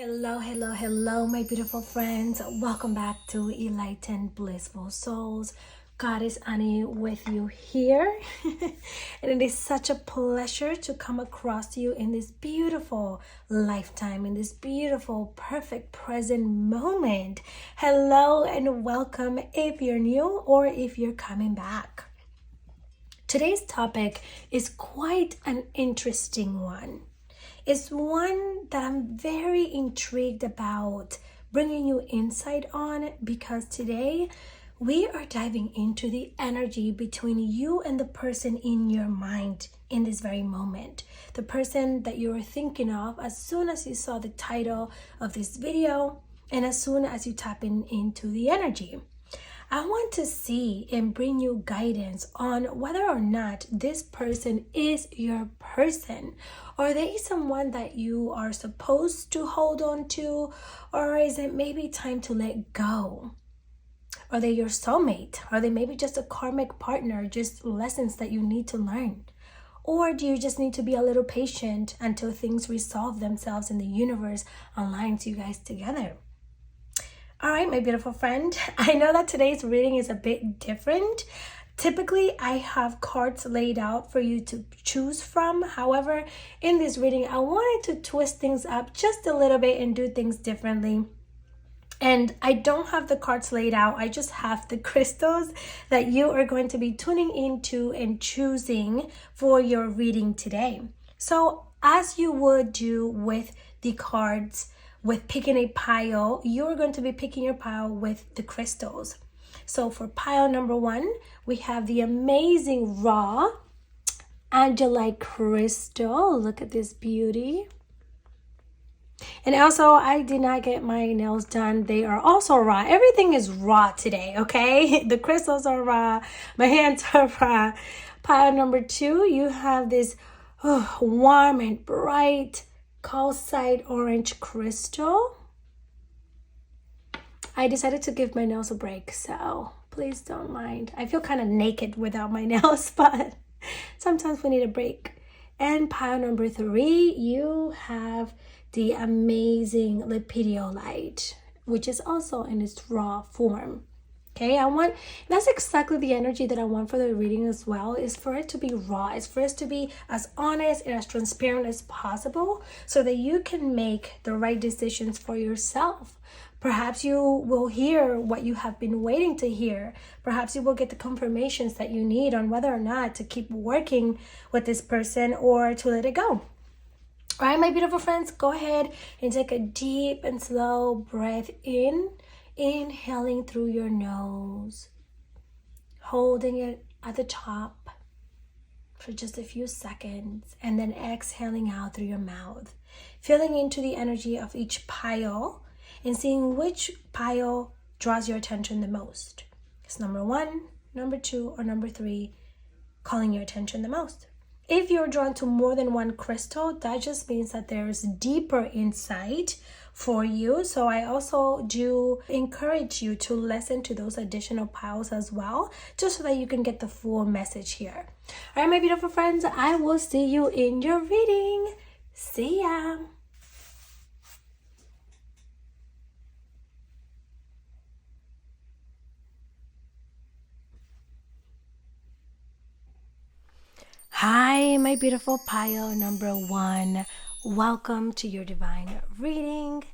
Hello, hello, hello, my beautiful friends. Welcome back to Enlightened Blissful Souls. Goddess Anny with you here. And it is such a pleasure to come across you in this beautiful lifetime, in this beautiful, perfect present moment. Hello and welcome if you're new or if you're coming back. Today's topic is quite an interesting one. It's one that I'm very intrigued about bringing you insight on, because today we are diving into the energy between you and the person in your mind in this very moment. The person that you were thinking of as soon as you saw the title of this video and as soon as you tap into the energy. I want to see and bring you guidance on whether or not this person is your person. Are they someone that you are supposed to hold on to? Or is it maybe time to let go? Are they your soulmate? Are they maybe just a karmic partner, just lessons that you need to learn? Or do you just need to be a little patient until things resolve themselves and the universe aligns you guys together? All right, my beautiful friend, I know that today's reading is a bit different. Typically, I have cards laid out for you to choose from. However, in this reading, I wanted to twist things up just a little bit and do things differently. And I don't have the cards laid out. I just have the crystals that you are going to be tuning into and choosing for your reading today. So as you would do with the cards, with picking a pile, you're going to be picking your pile with the crystals. So for pile number 1, we have the amazing raw Angelite crystal. Look at this beauty. And also, I did not get my nails done. They are also raw. Everything is raw today, okay? The crystals are raw. My hands are raw. Pile number 2, you have this warm and bright Calcite orange crystal. I decided to give my nails a break, so please don't mind. I feel kind of naked without my nails, but sometimes we need a break. And pile number 3, you have the amazing Lepidolite, which is also in its raw form. Okay, that's exactly the energy that I want for the reading as well, is for it to be raw. It's for us to be as honest and as transparent as possible so that you can make the right decisions for yourself. Perhaps you will hear what you have been waiting to hear. Perhaps you will get the confirmations that you need on whether or not to keep working with this person or to let it go. All right, my beautiful friends, go ahead and take a deep and slow breath in. Inhaling through your nose, holding it at the top for just a few seconds, and then exhaling out through your mouth, feeling into the energy of each pile and seeing which pile draws your attention the most. It's number 1, number 2, or number 3 calling your attention the most. If you're drawn to more than one crystal, that just means that there's deeper insight for you. So I also do encourage you to listen to those additional piles as well, just so that you can get the full message here. All right, my beautiful friends, I will see you in your reading. See ya. Hi, my beautiful pile number 1. Welcome to your divine reading.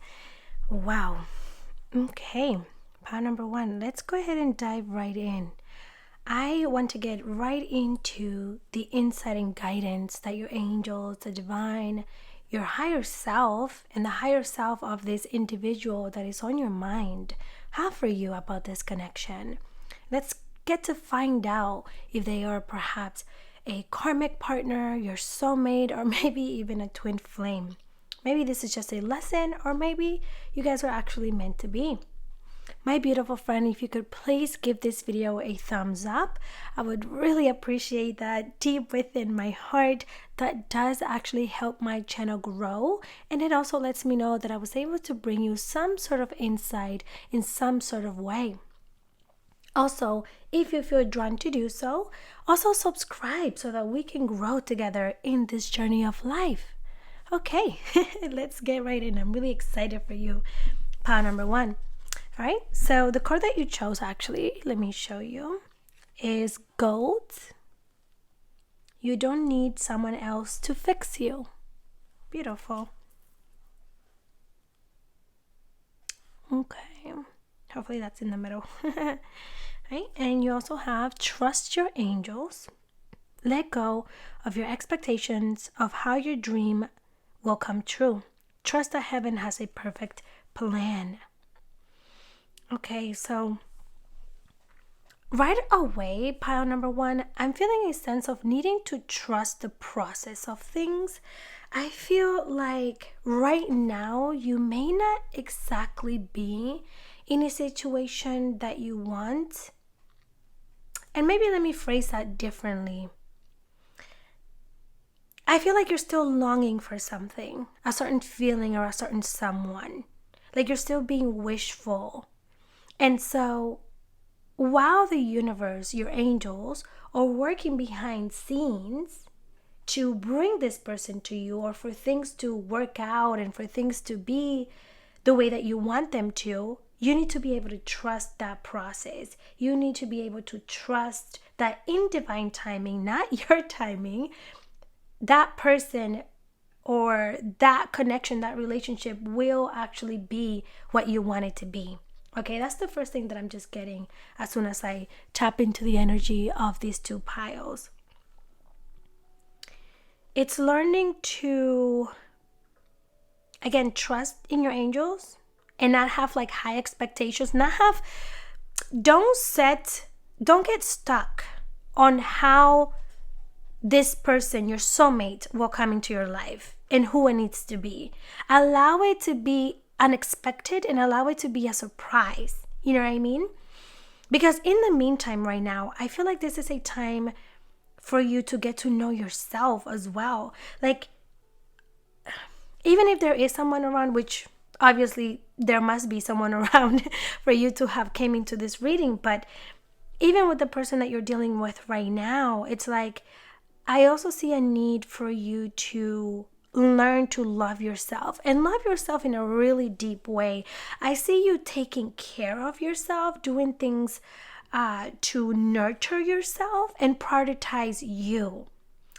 Wow. Okay, pile number 1. Let's go ahead and dive right in. I want to get right into the insight and guidance that your angels, the divine, your higher self, and the higher self of this individual that is on your mind have for you about this connection. Let's get to find out if they are perhaps a karmic partner, your soulmate, or maybe even a twin flame. Maybe this is just a lesson, or maybe you guys are actually meant to be. My beautiful friend, if you could please give this video a thumbs up, I would really appreciate that deep within my heart. That does actually help my channel grow, and it also lets me know that I was able to bring you some sort of insight in some sort of way. Also, if you feel drawn to do so, also subscribe so that we can grow together in this journey of life. Okay, let's get right in. I'm really excited for you. Pile number one. All right, so the card that you chose, actually, let me show you, is gold. You don't need someone else to fix you. Beautiful. Okay, hopefully that's in the middle. Right, and you also have trust your angels. Let go of your expectations of how your dream will come true. Trust that heaven has a perfect plan. Okay, so right away, pile number one, I'm feeling a sense of needing to trust the process of things. I feel like right now you may not exactly be in a situation that you want. And maybe let me phrase that differently. I feel like you're still longing for something, a certain feeling or a certain someone. Like you're still being wishful. And so while the universe, your angels, are working behind scenes to bring this person to you, or for things to work out and for things to be the way that you want them to, you need to be able to trust that process. You need to be able to trust that in divine timing, not your timing, that person or that connection, that relationship will actually be what you want it to be. Okay, that's the first thing that I'm just getting as soon as I tap into the energy of these two piles. It's learning to, again, trust in your angels and not have like high expectations, don't get stuck on how this person, your soulmate, will come into your life and who it needs to be. Allow it to be unexpected and allow it to be a surprise. You know what I mean? Because in the meantime, right now, I feel like this is a time for you to get to know yourself as well. Like, even if there is someone around, which obviously there must be someone around for you to have came into this reading, but even with the person that you're dealing with right now, it's like, I also see a need for you to learn to love yourself and love yourself in a really deep way. I see you taking care of yourself, doing things to nurture yourself and prioritize you.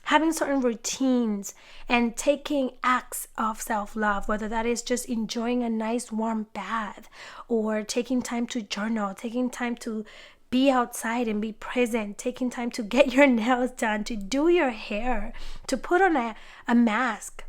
Having certain routines and taking acts of self-love, whether that is just enjoying a nice warm bath or taking time to journal, taking time to be outside and be present, taking time to get your nails done, to do your hair, to put on a mask.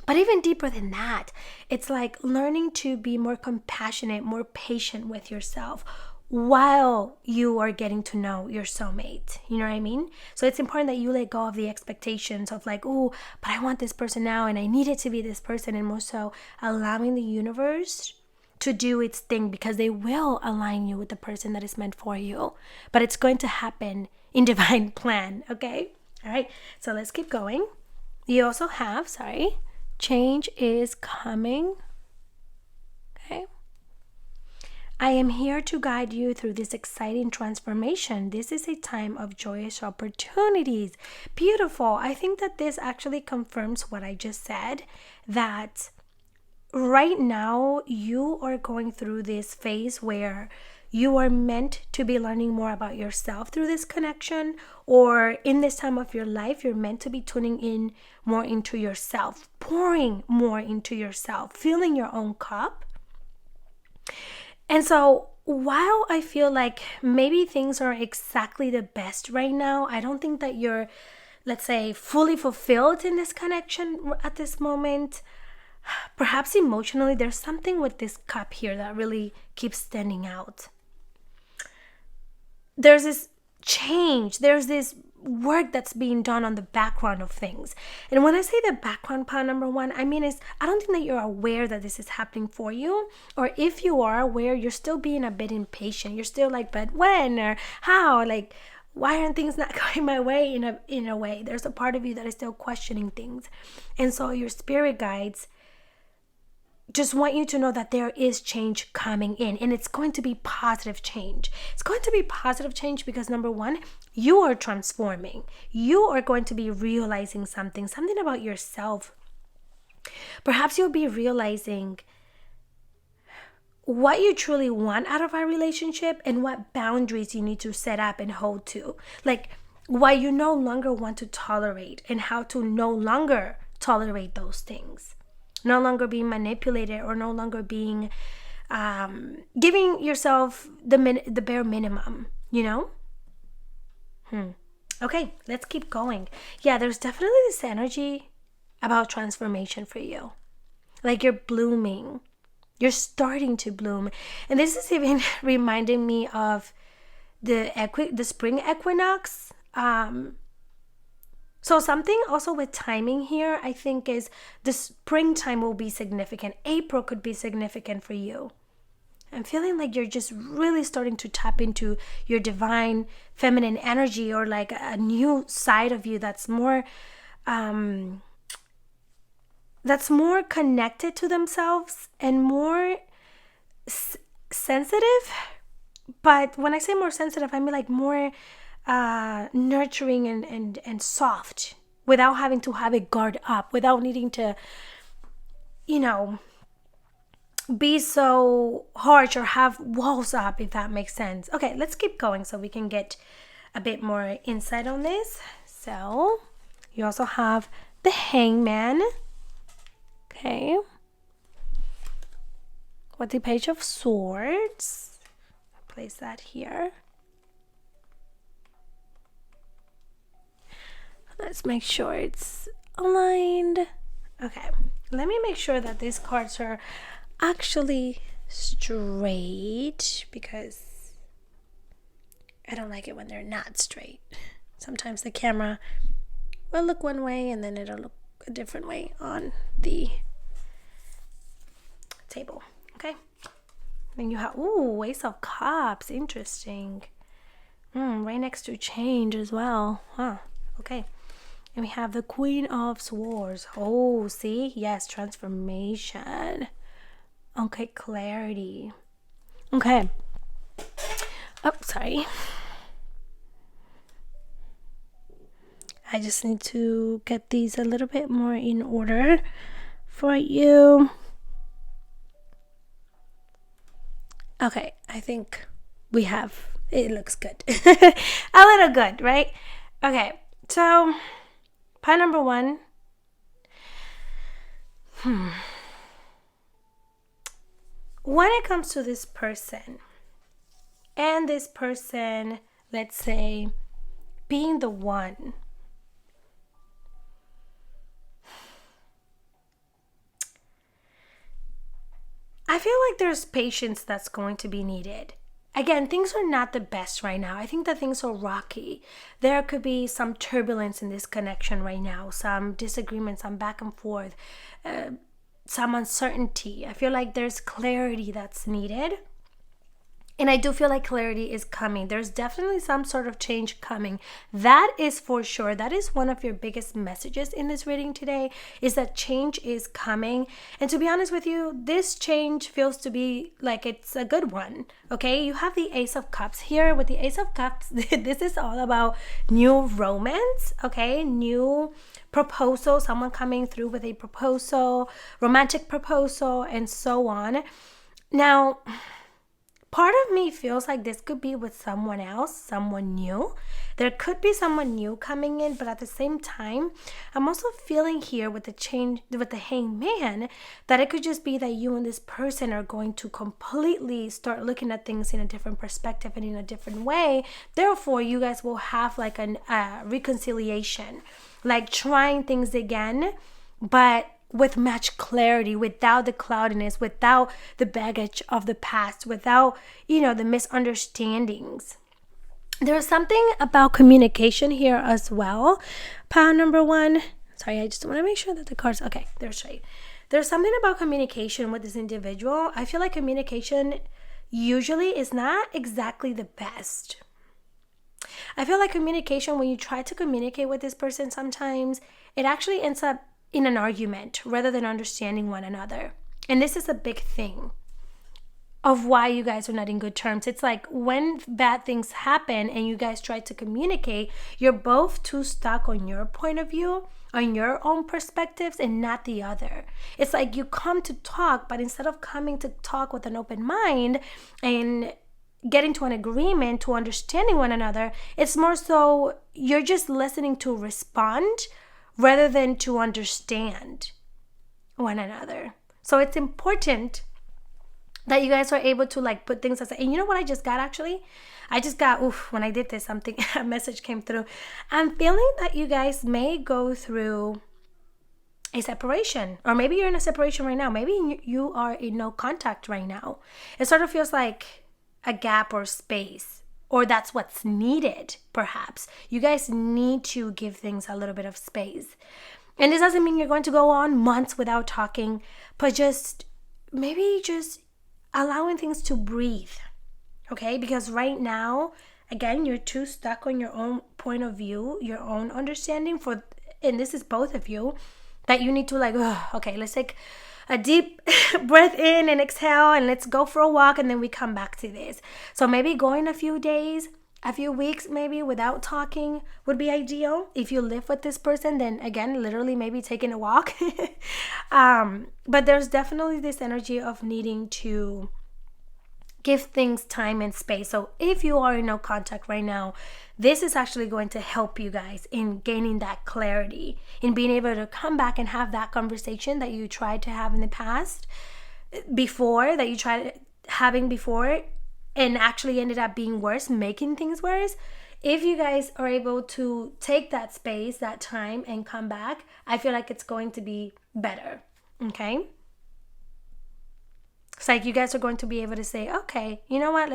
But even deeper than that, it's like learning to be more compassionate, more patient with yourself while you are getting to know your soulmate. You know what I mean? So it's important that you let go of the expectations of like, oh, but I want this person now and I need it to be this person, and more so allowing the universe to do its thing, because they will align you with the person that is meant for you. But it's going to happen in divine plan, okay? All right, so let's keep going. You also have, change is coming. Okay. I am here to guide you through this exciting transformation. This is a time of joyous opportunities. Beautiful. I think that this actually confirms what I just said, that right now you are going through this phase where you are meant to be learning more about yourself through this connection, or in this time of your life, you're meant to be tuning in more into yourself, pouring more into yourself, filling your own cup. And so while I feel like maybe things are exactly the best right now, I don't think that you're, let's say, fully fulfilled in this connection at this moment. Perhaps emotionally, there's something with this cup here that really keeps standing out. There's this change, there's this work that's being done on the background of things. And when I say the background, part number one, I mean is I don't think that you're aware that this is happening for you, or if you are aware, you're still being a bit impatient. You're still like, but when or how, like, why aren't things not going my way in a way? There's a part of you that is still questioning things. And so your spirit guides just want you to know that there is change coming in, and it's going to be positive change. It's going to be positive change because, number one, you are transforming. You are going to be realizing something about yourself Perhaps you'll be realizing what you truly want out of our relationship and what boundaries you need to set up and hold to. Like what you no longer want to tolerate and how to no longer tolerate those things. No longer being manipulated or no longer being giving yourself the bare minimum, you know? Okay, let's keep going. Yeah, there's definitely this energy about transformation for you. Like you're blooming. You're starting to bloom. And this is even reminding me of the spring equinox. So something also with timing here, I think, is the springtime will be significant. April could be significant for you. I'm feeling like you're just really starting to tap into your divine feminine energy, or like a new side of you that's more connected to themselves and more sensitive. But when I say more sensitive, I mean like more nurturing and soft, without having to have it guard up, without needing to, be so harsh or have walls up, if that makes sense. Okay, let's keep going so we can get a bit more insight on this. So you also have the Hangman. Okay, with the Page of Swords. I'll place that here. Let's make sure it's aligned. Okay, let me make sure that these cards are actually straight, because I don't like it when they're not straight. Sometimes the camera will look one way and then it'll look a different way on the table. Okay, then you have Ace of Cups. Interesting. Right next to Change as well. Okay, and we have the Queen of Swords. See, yes, transformation. Okay, clarity. Okay. Sorry. I just need to get these a little bit more in order for you. Okay, I think we have, it looks good. A little good, right? Okay, so pile number 1. When it comes to this person, and this person, let's say, being the one, I feel like there's patience that's going to be needed. Again, things are not the best right now. I think that things are rocky. There could be some turbulence in this connection right now, some disagreements, some back and forth, some uncertainty. I feel like there's clarity that's needed. And I do feel like clarity is coming. There's definitely some sort of change coming. That is for sure. That is one of your biggest messages in this reading today, is that change is coming. And to be honest with you, this change feels to be like it's a good one. Okay, you have the Ace of Cups here. With the Ace of Cups, this is all about new romance. Okay, new proposal, someone coming through with a proposal, romantic proposal, and so on. Now, part of me feels like this could be with someone else, someone new. There could be someone new coming in, but at the same time, I'm also feeling here with the change, with the Hangman, that it could just be that you and this person are going to completely start looking at things in a different perspective and in a different way. Therefore, you guys will have like a reconciliation, like trying things again, but with much clarity, without the cloudiness, without the baggage of the past, without, the misunderstandings. There's something about communication here as well. Pile number 1. Sorry, I just want to make sure that the cards, okay, they're straight. There's something about communication with this individual. I feel like communication usually is not exactly the best. I feel like communication, when you try to communicate with this person, sometimes it actually ends up in an argument rather than understanding one another. And this is a big thing. of why you guys are not in good terms. It's like when bad things happen and you guys try to communicate, you're both too stuck on your point of view, on your own perspectives, and not the other. It's like you come to talk, but instead of coming to talk with an open mind and getting to an agreement, to understanding one another, it's more so you're just listening to respond rather than to understand one another. So it's important that you guys are able to like put things aside. And you know what I just got actually? I just got, when I did this, something, a message came through. I'm feeling that you guys may go through a separation, or maybe you're in a separation right now. Maybe you are in no contact right now. It sort of feels like a gap or space, or that's what's needed, perhaps. You guys need to give things a little bit of space. And this doesn't mean you're going to go on months without talking, but maybe just allowing things to breathe, okay? Because right now, again, you're too stuck on your own point of view, your own understanding and this is both of you, that you need to like, okay, let's take a deep breath in and exhale, and let's go for a walk, and then we come back to this. So maybe going a few days, a few weeks maybe without talking would be ideal. If you live with this person, then again, literally maybe taking a walk. But there's definitely this energy of needing to give things time and space. So if you are in no contact right now, this is actually going to help you guys in gaining that clarity, in being able to come back and have that conversation that you tried to have in the past before, that you tried having before, and actually ended up being worse, making things worse. If you guys are able to take that space, that time, and come back, I feel like it's going to be better, okay? It's like you guys are going to be able to say, okay, you know what,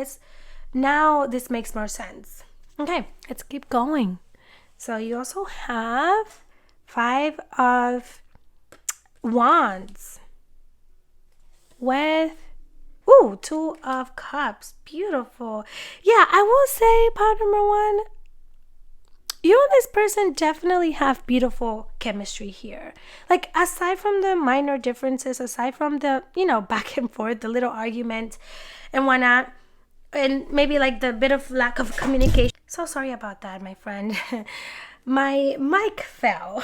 now this makes more sense. Okay, let's keep going. So you also have 5 of Wands with 2 of Cups. Beautiful. Yeah, I will say, part number 1, you and this person definitely have beautiful chemistry here. Like, aside from the minor differences, aside from the, back and forth, the little argument and whatnot, and maybe like the bit of lack of communication. So sorry about that, my friend. My mic fell.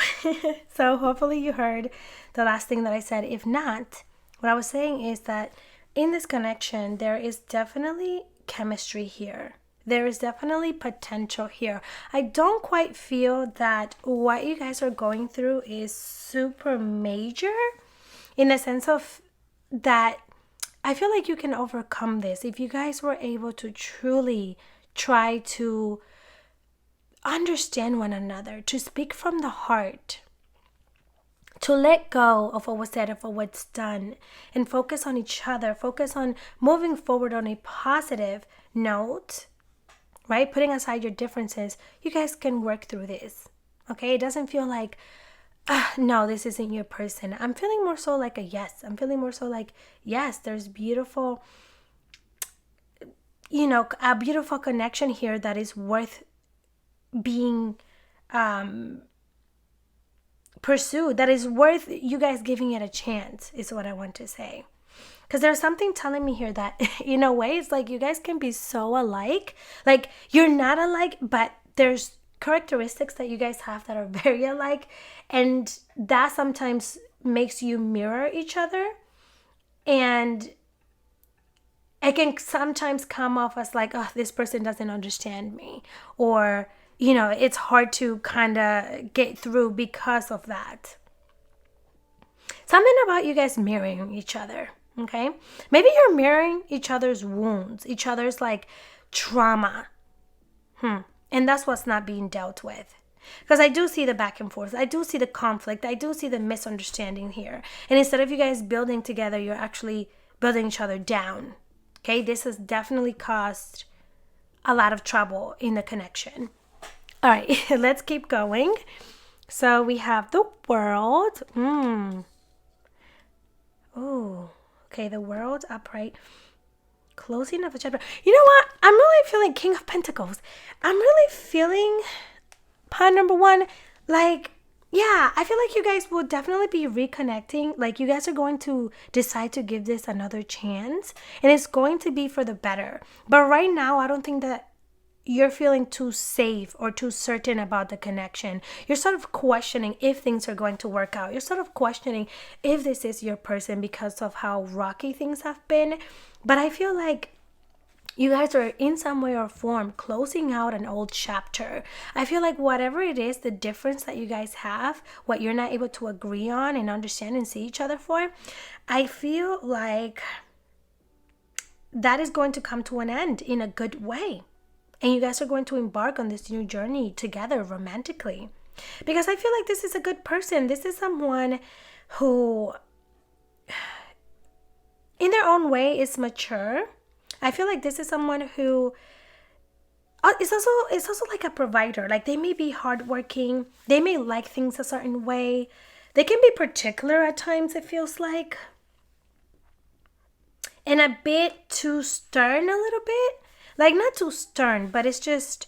So hopefully you heard the last thing that I said. If not, what I was saying is that in this connection, there is definitely chemistry here. There is definitely potential here. I don't quite feel that what you guys are going through is super major, in the sense of that I feel like you can overcome this if you guys were able to truly try to understand one another, to speak from the heart, to let go of what was said, of what's done, and focus on each other, focus on moving forward on a positive note, right? Putting aside your differences, you guys can work through this, okay? It doesn't feel like, no, this isn't your person. I'm feeling more so like a yes. I'm feeling more so like, yes, there's beautiful, a beautiful connection here that is worth being pursued, that is worth you guys giving it a chance, is what I want to say. Because there's something telling me here that, in a way, it's like you guys can be so alike. Like, you're not alike, but there's characteristics that you guys have that are very alike. And that sometimes makes you mirror each other. And it can sometimes come off as like, oh, this person doesn't understand me. Or, it's hard to kind of get through because of that. Something about you guys mirroring each other. Okay, maybe you're mirroring each other's wounds, each other's like trauma, and that's what's not being dealt with. Because I do see the back and forth, I do see the conflict, I do see the misunderstanding here. And instead of you guys building together, you're actually building each other down. Okay, this has definitely caused a lot of trouble in the connection. All right, let's keep going. So we have the World. Oh. Okay, the World upright. Closing of a chapter. You know what? I'm really feeling King of Pentacles. I'm really feeling, part number 1, like, yeah, I feel like you guys will definitely be reconnecting. Like, you guys are going to decide to give this another chance, and it's going to be for the better. But right now, I don't think that you're feeling too safe or too certain about the connection. You're sort of questioning if things are going to work out. You're sort of questioning if this is your person because of how rocky things have been. But I feel like you guys are in some way or form closing out an old chapter. I feel like whatever it is, the difference that you guys have, what you're not able to agree on and understand and see each other for, I feel like that is going to come to an end in a good way. And you guys are going to embark on this new journey together romantically. Because I feel like this is a good person. This is someone who, in their own way, is mature. I feel like this is someone who is also like a provider. Like, they may be hardworking. They may like things a certain way. They can be particular at times, it feels like. And a bit too stern a little bit. Like, not too stern, but it's just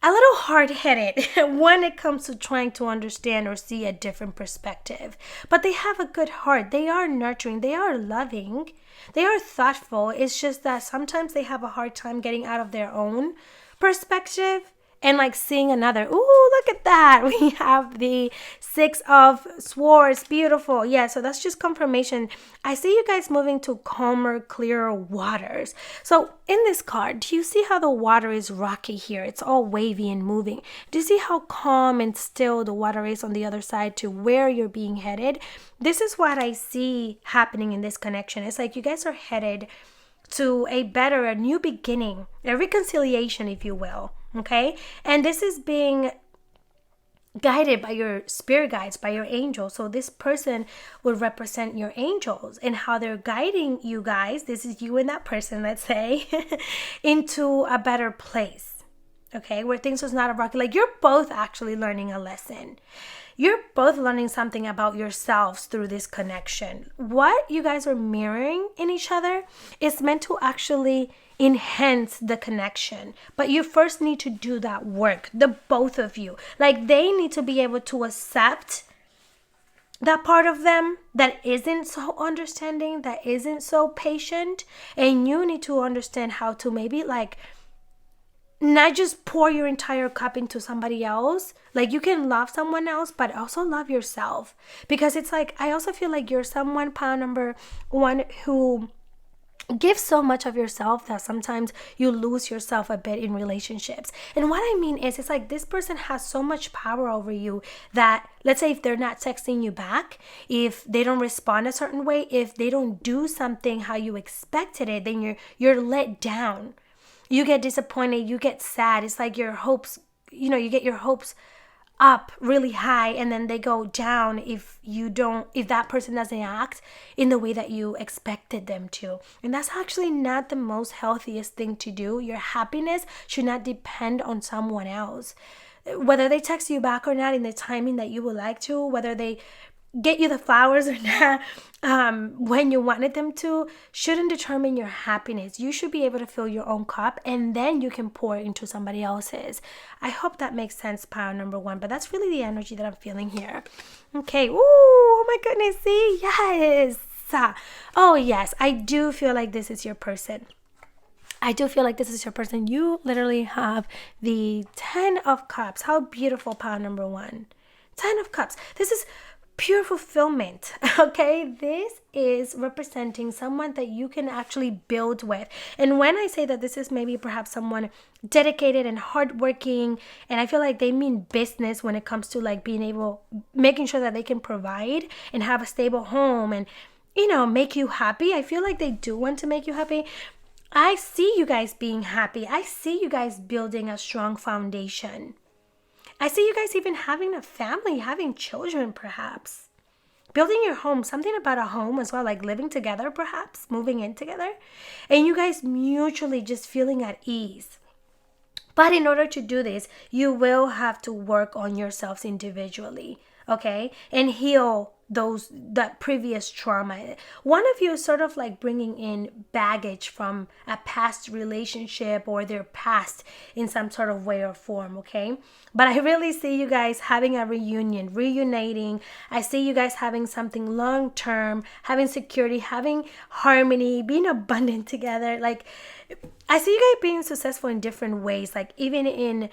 a little hard-headed when it comes to trying to understand or see a different perspective. But they have a good heart. They are nurturing. They are loving. They are thoughtful. It's just that sometimes they have a hard time getting out of their own perspective and like seeing another. Ooh, look at that. We have the 6 of Swords. Beautiful. Yeah, so that's just confirmation. I see you guys moving to calmer, clearer waters. So in this card, do you see how the water is rocky here? It's all wavy and moving. Do you see how calm and still the water is on the other side to where you're being headed? This is what I see happening in this connection. It's like you guys are headed to a new beginning, a reconciliation, if you will. Okay? And this is being guided by your spirit guides, by your angels. So this person would represent your angels and how they're guiding you guys. This is you and that person, let's say, into a better place. Okay? Where things was not a rocky. Like, you're both actually learning a lesson. You're both learning something about yourselves through this connection. What you guys are mirroring in each other is meant to actually enhance the connection. But you first need to do that work, the both of you. Like, they need to be able to accept that part of them that isn't so understanding, that isn't so patient. And you need to understand how to maybe like not just pour your entire cup into somebody else. Like, you can love someone else, but also love yourself. Because it's like, I also feel like you're someone, pile number 1, who give so much of yourself that sometimes you lose yourself a bit in relationships. And what I mean is, it's like this person has so much power over you that, let's say, if they're not texting you back, if they don't respond a certain way, if they don't do something how you expected it, then you're let down. You get disappointed, you get sad. It's like your hopes, you get your hopes up really high and then they go down if that person doesn't act in the way that you expected them to. And that's actually not the most healthiest thing to do. Your happiness should not depend on someone else. Whether they text you back or not in the timing that you would like to, whether they get you the flowers or not when you wanted them to, shouldn't determine your happiness. You should be able to fill your own cup and then you can pour into somebody else's. I hope that makes sense, pile number 1, but that's really the energy that I'm feeling here. Okay. Ooh, oh my goodness. See? Yes. Oh yes, I do feel like this is your person. I do feel like this is your person. You literally have the 10 of Cups. How beautiful, pile number 1. 10 of Cups. This is pure fulfillment. Okay, this is representing someone that you can actually build with. And when I say that this is maybe perhaps someone dedicated and hardworking, and I feel like they mean business when it comes to like making sure that they can provide and have a stable home and make you happy. I feel like they do want to make you happy. I see you guys being happy. I see you guys building a strong foundation. I see you guys even having a family, having children perhaps. Building your home, something about a home as well, like living together perhaps, moving in together. And you guys mutually just feeling at ease. But in order to do this, you will have to work on yourselves individually, okay? And heal that previous trauma. One of you is sort of like bringing in baggage from a past relationship or their past in some sort of way or form, okay? But I really see you guys having a reuniting. I see you guys having something long term, having security, having harmony, being abundant together. Like, I see you guys being successful in different ways, like even in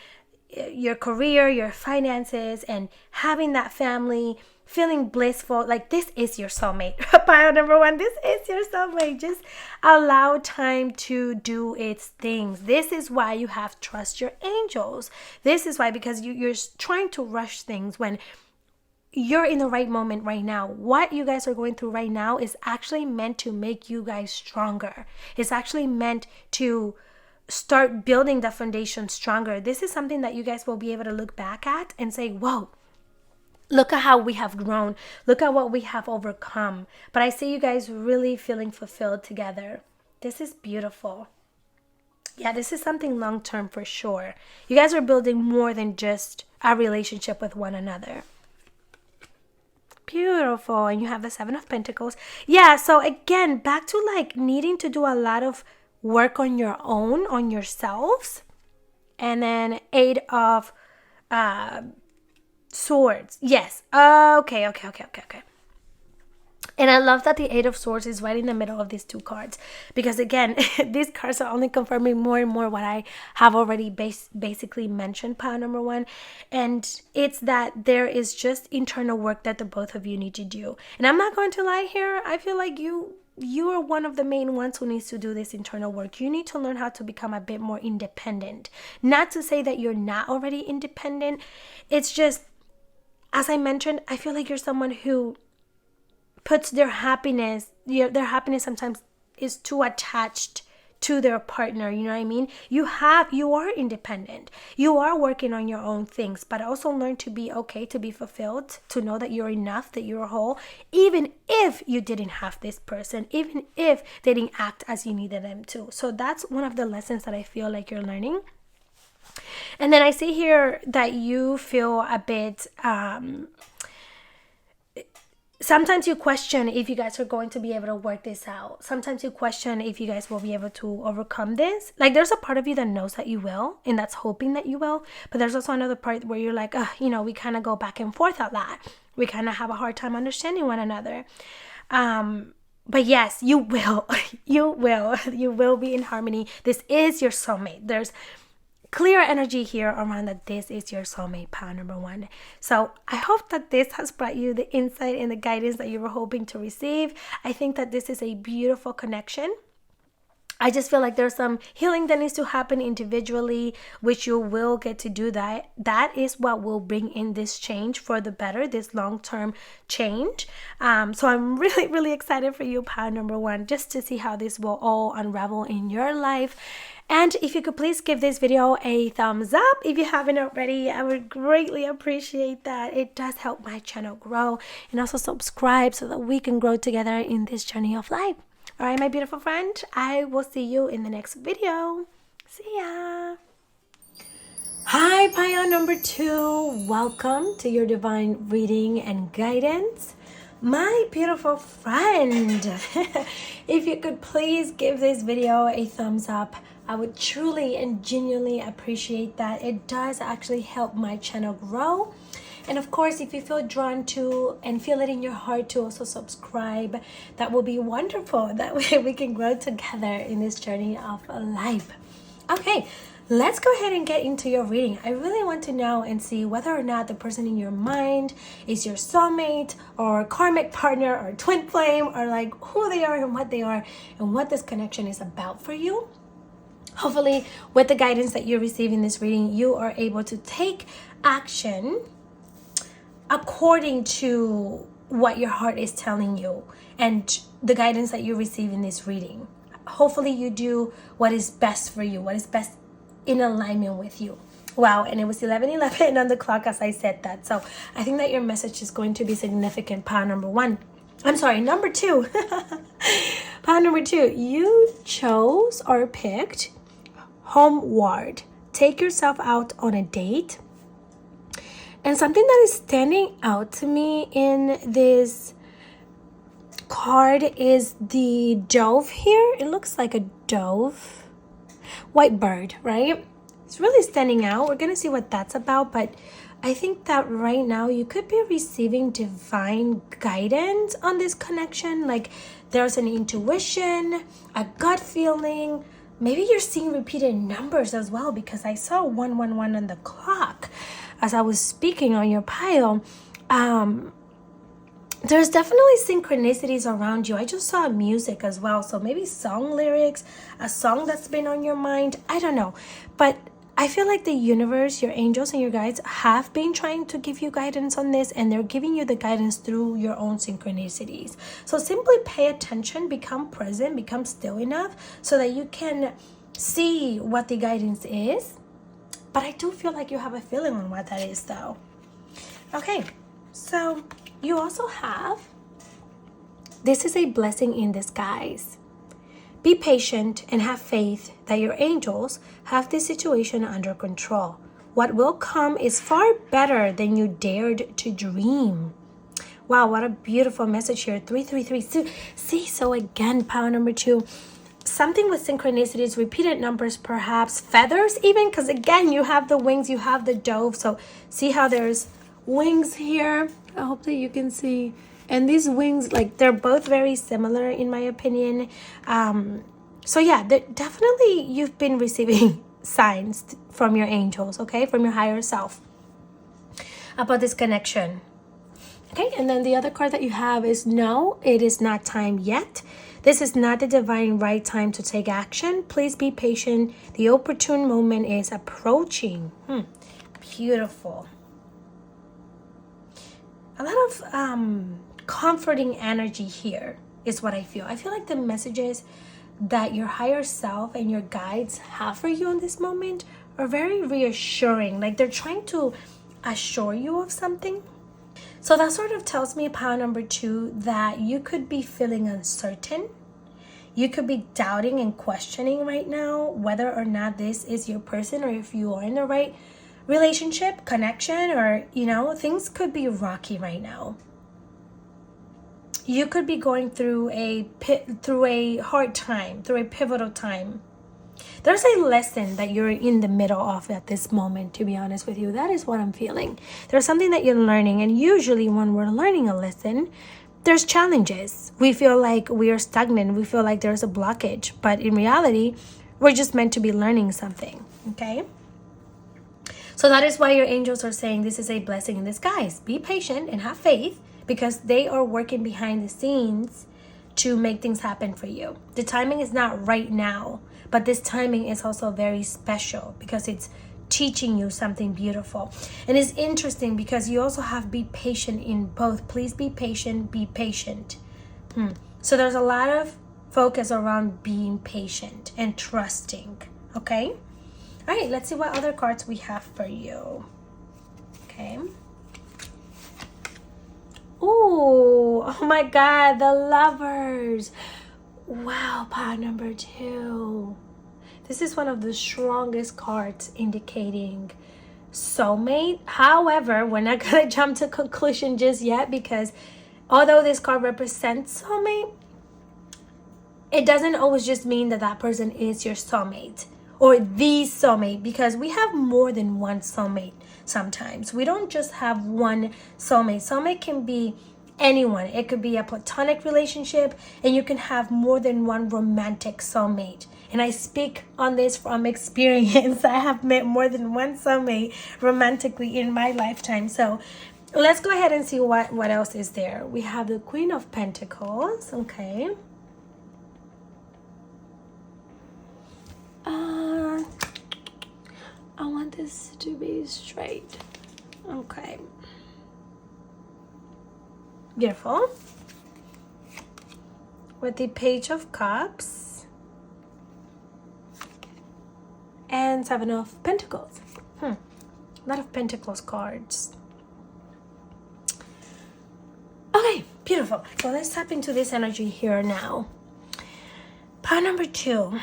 your career, your finances, and having that family, feeling blissful. Like, this is your soulmate. Pile number one, this is your soulmate. Just allow time to do its things. This is why you have trust your angels. This is why, because you're trying to rush things when you're in the right moment right now. What you guys are going through right now is actually meant to make you guys stronger. It's actually meant to start building the foundation stronger. This is something that you guys will be able to look back at and say, whoa, look at how we have grown. Look at what we have overcome. But I see you guys really feeling fulfilled together. This is beautiful. Yeah, this is something long-term for sure. You guys are building more than just a relationship with one another. Beautiful. And you have the Seven of Pentacles. Yeah, so again, back to like needing to do a lot of work on your own, on yourselves. And then Eight of Swords. Yes. Okay. And I love that the Eight of Swords is right in the middle of these two cards. Because again, these cards are only confirming more and more what I have already basically mentioned, pile number one. And it's that there is just internal work that the both of you need to do. And I'm not going to lie here. I feel like you are one of the main ones who needs to do this internal work. You need to learn how to become a bit more independent. Not to say that you're not already independent. It's just, as I mentioned, I feel like you're someone who puts their happiness sometimes is too attached to their partner. You know what I mean? You are independent. You are working on your own things, but also learn to be okay, to be fulfilled, to know that you're enough, that you're whole, even if you didn't have this person, even if they didn't act as you needed them to. So that's one of the lessons that I feel like you're learning. And then I see here that you feel a bit sometimes you question if you guys are going to be able to work this out. Sometimes you question if you guys will be able to overcome this. Like, there's a part of you that knows that you will, and that's hoping that you will. But there's also another part where you're like, we kind of go back and forth a lot. We kind of have a hard time understanding one another. But yes, you will. You will be in harmony. This is your soulmate. There's clear energy here around that this is your soulmate, pile number one. So I hope that this has brought you the insight and the guidance that you were hoping to receive. I think that this is a beautiful connection. I just feel like there's some healing that needs to happen individually, which you will get to do that. That is what will bring in this change for the better, this long-term change. So I'm really, really excited for you, pile number one, just to see how this will all unravel in your life. And if you could please give this video a thumbs up if you haven't already, I would greatly appreciate that. It does help my channel grow. And also subscribe so that we can grow together in this journey of life. All right, my beautiful friend, I will see you in the next video. See ya. Hi, pile number two. Welcome to your divine reading and guidance. My beautiful friend, if you could please give this video a thumbs up, I would truly and genuinely appreciate that. It does actually help my channel grow. And of course, if you feel drawn to and feel it in your heart to also subscribe, that will be wonderful. That way we can grow together in this journey of life. Okay, let's go ahead and get into your reading. I really want to know and see whether or not the person in your mind is your soulmate or karmic partner or twin flame, or like who they are and what this connection is about for you. Hopefully, with the guidance that you receive in this reading, you are able to take action according to what your heart is telling you and the guidance that you receive in this reading. Hopefully, you do what is best for you, what is best in alignment with you. Wow, and it was 11:11 on the clock as I said that. So I think that your message is going to be significant, pile number one. I'm sorry, number two. Pile number two, you chose or picked homeward. Take yourself out on a date. And something that is standing out to me in this card is the dove here. It looks like a dove. White bird, right? It's really standing out. We're going to see what that's about, but I think that right now you could be receiving divine guidance on this connection. Like there's an intuition, a gut feeling. Maybe you're seeing repeated numbers as well, because I saw 111 on the clock as I was speaking on your pile. There's definitely synchronicities around you. I just saw music as well. So maybe song lyrics, a song that's been on your mind. I don't know. But I feel like the universe, your angels and your guides have been trying to give you guidance on this, and they're giving you the guidance through your own synchronicities. So simply pay attention, become present, become still enough so that you can see what the guidance is. But I do feel like you have a feeling on what that is though. Okay, so you also have, this is a blessing in disguise. Be patient and have faith that your angels have this situation under control. What will come is far better than you dared to dream. Wow, what a beautiful message here. 333. See, so again, power number 2. Something with synchronicities, repeated numbers, perhaps feathers even, because again, you have the wings, you have the dove. So see how there's wings here. I hope that you can see. And these wings, like, they're both very similar in my opinion. So yeah, definitely you've been receiving signs from your angels, okay, from your higher self about this connection. Okay, and then the other card that you have is no, it is not time yet. This is not the divine right time to take action. Please be patient. The opportune moment is approaching. Beautiful. A lot of comforting energy here is what I feel. I feel like the messages that your higher self and your guides have for you in this moment are very reassuring. Like they're trying to assure you of something. So that sort of tells me, power number 2, that you could be feeling uncertain. You could be doubting and questioning right now whether or not this is your person, or if you are in the right relationship, connection, or, you know, things could be rocky right now. You could be going through a hard time, through a pivotal time. There's a lesson that you're in the middle of at this moment, to be honest with you. That is what I'm feeling. There's something that you're learning, and usually when we're learning a lesson, there's challenges. We feel like we are stagnant. We feel like there's a blockage, but in reality, we're just meant to be learning something, okay? So that is why your angels are saying this is a blessing in disguise. Be patient and have faith, because they are working behind the scenes to make things happen for you. The timing is not right now, but this timing is also very special because it's teaching you something beautiful. And it's interesting because you also have be patient in both. Please be patient, be patient. So there's a lot of focus around being patient and trusting, okay? All right, let's see what other cards we have for you. Okay. Ooh, oh my God, the Lovers. Wow, power number 2. This is one of the strongest cards indicating soulmate. However, we're not going to jump to conclusion just yet, because although this card represents soulmate, it doesn't always just mean that that person is your soulmate or the soulmate, because we have more than one soulmate. Sometimes we don't just have one soulmate. Soulmate can be anyone. It could be a platonic relationship, and you can have more than one romantic soulmate. And I speak on this from experience. I have met more than one soulmate romantically in my lifetime. So let's go ahead and see what else is there. We have the Queen of Pentacles. Okay. I want this to be straight. Okay. Beautiful. With the Page of Cups and 7 of Pentacles. A lot of Pentacles cards. Okay, beautiful. So let's tap into this energy here now. Power number 2.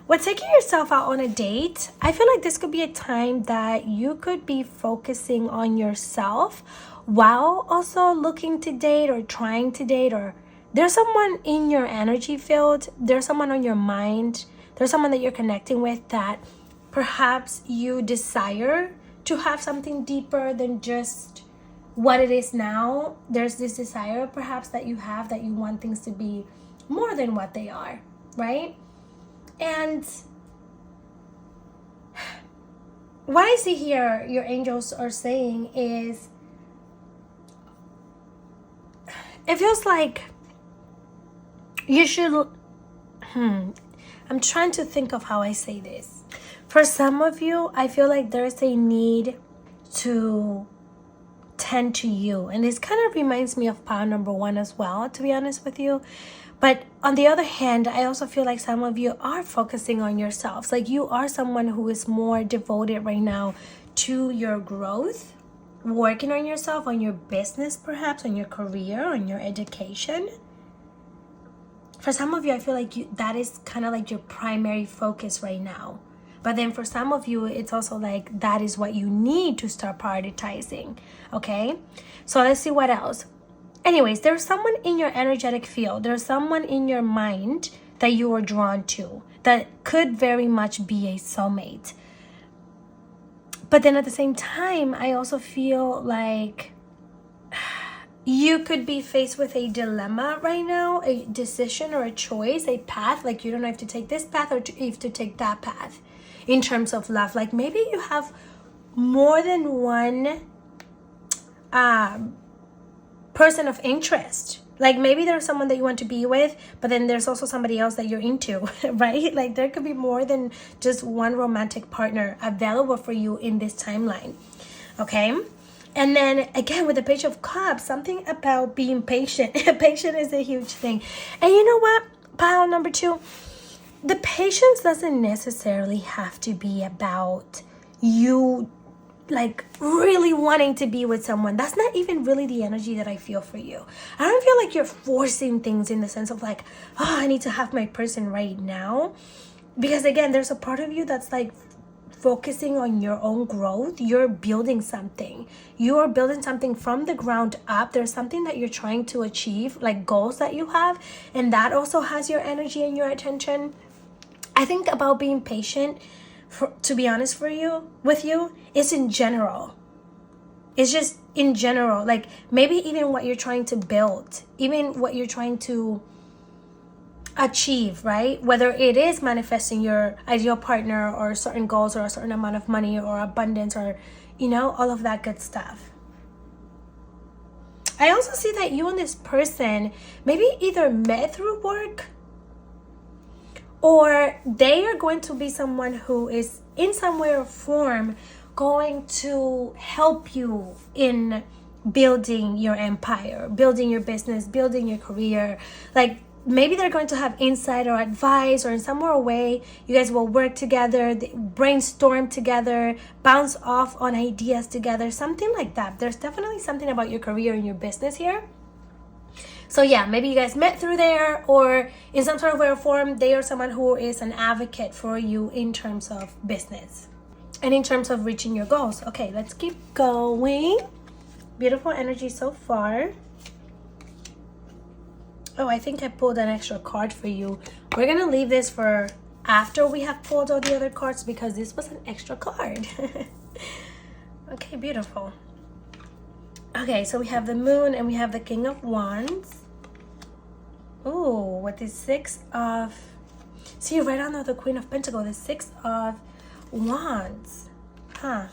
with taking yourself out on a date, I feel like this could be a time that you could be focusing on yourself while also looking to date or trying to date, or there's someone in your energy field, there's someone on your mind, there's someone that you're connecting with that perhaps you desire to have something deeper than just what it is now. There's this desire perhaps that you have, that you want things to be more than what they are, right? And what I see here, your angels are saying is, it feels like you should, I'm trying to think of how I say this. For some of you, I feel like there's a need to tend to you. And this kind of reminds me of power number 1 as well, to be honest with you. But on the other hand, I also feel like some of you are focusing on yourselves. Like you are someone who is more devoted right now to your growth, working on yourself, on your business, perhaps on your career, on your education. For some of you, I feel like that is kind of like your primary focus right now. But then for some of you, it's also like that is what you need to start prioritizing. Okay? So let's see what else. Anyways, there's someone in your energetic field. There's someone in your mind that you are drawn to that could very much be a soulmate. But then at the same time, I also feel like you could be faced with a dilemma right now, a decision or a choice, a path. Like you don't know if to take this path or if to take that path in terms of love. Like maybe you have more than one person of interest. Like maybe there's someone that you want to be with, but then there's also somebody else that you're into, right? Like there could be more than just one romantic partner available for you in this timeline. Okay? And then again, with the Page of Cups, something about being patient. Patient is a huge thing. And you know what? Pile number 2, the patience doesn't necessarily have to be about you like really wanting to be with someone. That's not even really the energy that I feel for you. I don't feel like you're forcing things in the sense of like, oh, I need to have my person right now. Because again, there's a part of you that's like focusing on your own growth. You're building something. You are building something from the ground up. There's something that you're trying to achieve, like goals that you have. And that also has your energy and your attention. I think about being patient, to be honest with you, it's in general. It's just in general. Like maybe even what you're trying to build, even what you're trying to achieve, right? Whether it is manifesting your ideal partner or certain goals or a certain amount of money or abundance or, you know, all of that good stuff. I also see that you and this person maybe either met through work, or they are going to be someone who is in some way or form going to help you in building your empire, building your business, building your career. Like maybe they're going to have insight or advice, or in some more way you guys will work together, brainstorm together, bounce off on ideas together, something like that. There's definitely something about your career and your business here. So yeah, maybe you guys met through there, or in some sort of way or form, they are someone who is an advocate for you in terms of business and in terms of reaching your goals. Okay, let's keep going. Beautiful energy so far. Oh, I think I pulled an extra card for you. We're gonna leave this for after we have pulled all the other cards because this was an extra card. Okay, beautiful. Okay, so we have the Moon and we have the King of Wands. Oh, with the 6 of... See, right under the Queen of Pentacles, the 6 of Wands. Huh.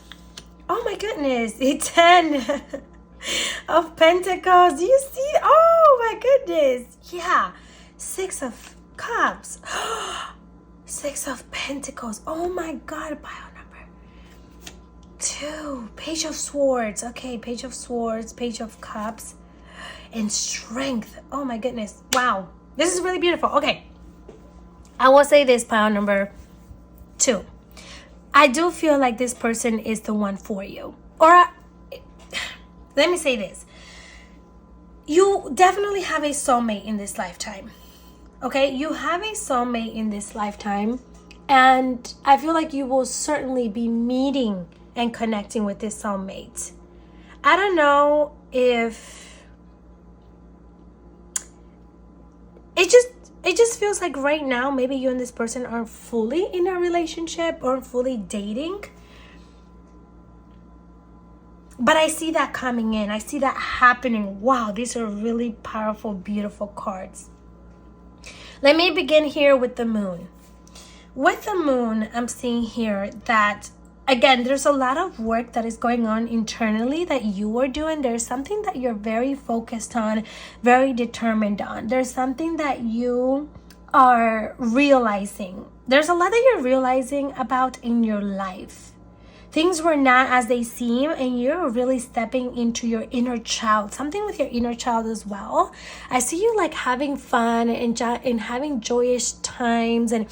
Oh my goodness, the 10 of Pentacles. Do you see? Oh my goodness. Yeah, 6 of Cups. 6 of Pentacles. Oh my God, pile number 2. Page of Swords. Okay, Page of Swords, Page of Cups, and Strength. Oh my goodness. Wow. This is really beautiful. Okay. I will say this, pile number 2. I do feel like this person is the one for you. Or let me say this. You definitely have a soulmate in this lifetime. Okay? You have a soulmate in this lifetime. And I feel like you will certainly be meeting and connecting with this soulmate. I don't know if it just feels like right now maybe you and this person aren't fully in a relationship or fully dating. But I see that coming in. I see that happening. Wow, these are really powerful, beautiful cards. Let me begin here with the moon. With the moon, I'm seeing here that, again, there's a lot of work that is going on internally that you are doing. There's something that you're very focused on, very determined on. There's something that you are realizing. There's a lot that you're realizing about in your life. Things were not as they seem, and you're really stepping into your inner child. Something with your inner child as well. I see you like having fun and having joyous times and,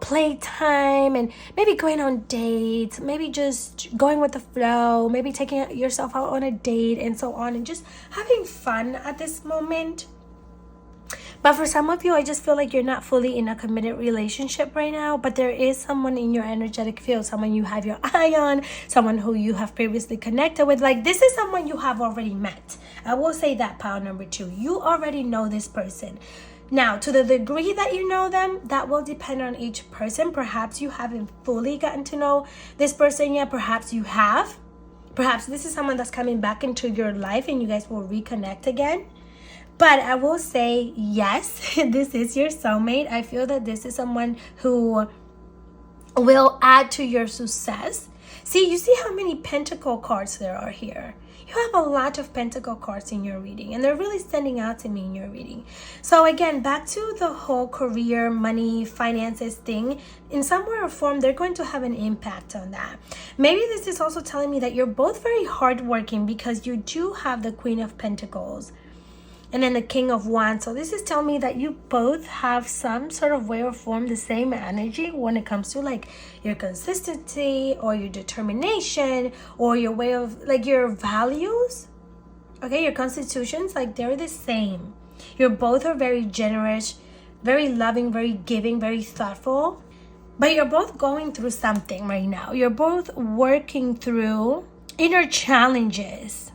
play time and maybe going on dates, maybe just going with the flow, maybe taking yourself out on a date and so on, and just having fun at this moment. But for some of you, I just feel like you're not fully in a committed relationship right now, but there is someone in your energetic field, someone you have your eye on, someone who you have previously connected with. Like, this is someone you have already met. I will say that, pile number 2. You already know this person. Now, to the degree that you know them, that will depend on each person. Perhaps you haven't fully gotten to know this person yet. Perhaps you have. Perhaps this is someone that's coming back into your life and you guys will reconnect again. But I will say, yes, this is your soulmate. I feel that this is someone who will add to your success. See, you see how many pentacle cards there are here. You have a lot of pentacle cards in your reading, and they're really standing out to me in your reading. So again, back to the whole career, money, finances thing. In some way or form, they're going to have an impact on that. Maybe this is also telling me that you're both very hardworking because you do have the Queen of Pentacles and then the King of Wands. So this is telling me that you both have some sort of way or form the same energy when it comes to like your consistency or your determination or your way of like your values. Okay, your constitutions, like they're the same. You both are very generous, very loving, very giving, very thoughtful. But you're both going through something right now. You're both working through inner challenges.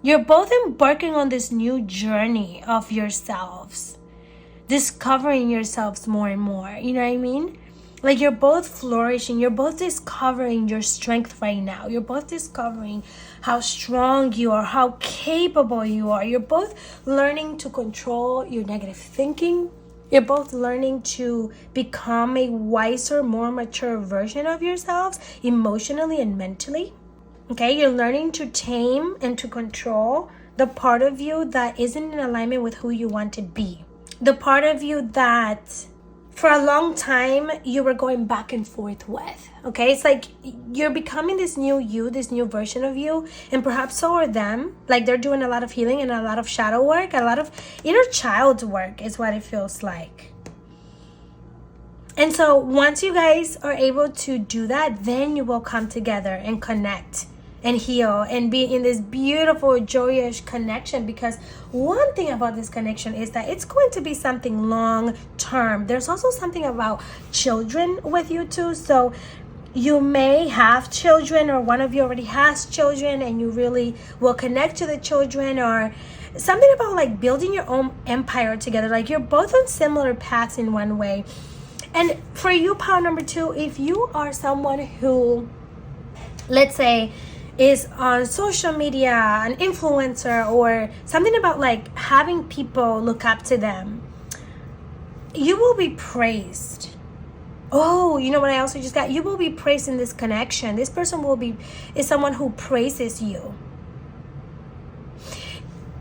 You're both embarking on this new journey of yourselves, discovering yourselves more and more. You know what I mean? Like you're both flourishing. You're both discovering your strength right now. You're both discovering how strong you are, how capable you are. You're both learning to control your negative thinking. You're both learning to become a wiser, more mature version of yourselves emotionally and mentally. Okay, you're learning to tame and to control the part of you that isn't in alignment with who you want to be. The part of you that for a long time you were going back and forth with. Okay, it's like you're becoming this new you, this new version of you, and perhaps so are them. Like they're doing a lot of healing and a lot of shadow work, a lot of inner child work is what it feels like. And so once you guys are able to do that, then you will come together and connect and heal and be in this beautiful, joyous connection. Because one thing about this connection is that it's going to be something long term. There's also something about children with you too. So you may have children, or one of you already has children and you really will connect to the children, or something about like building your own empire together. Like you're both on similar paths in one way. And for you, pile number 2, if you are someone who, let's say, is on social media, an influencer, or something about like having people look up to them, you will be praised. Oh, you know what I also just got? You will be praised in this connection. This person is someone who praises you.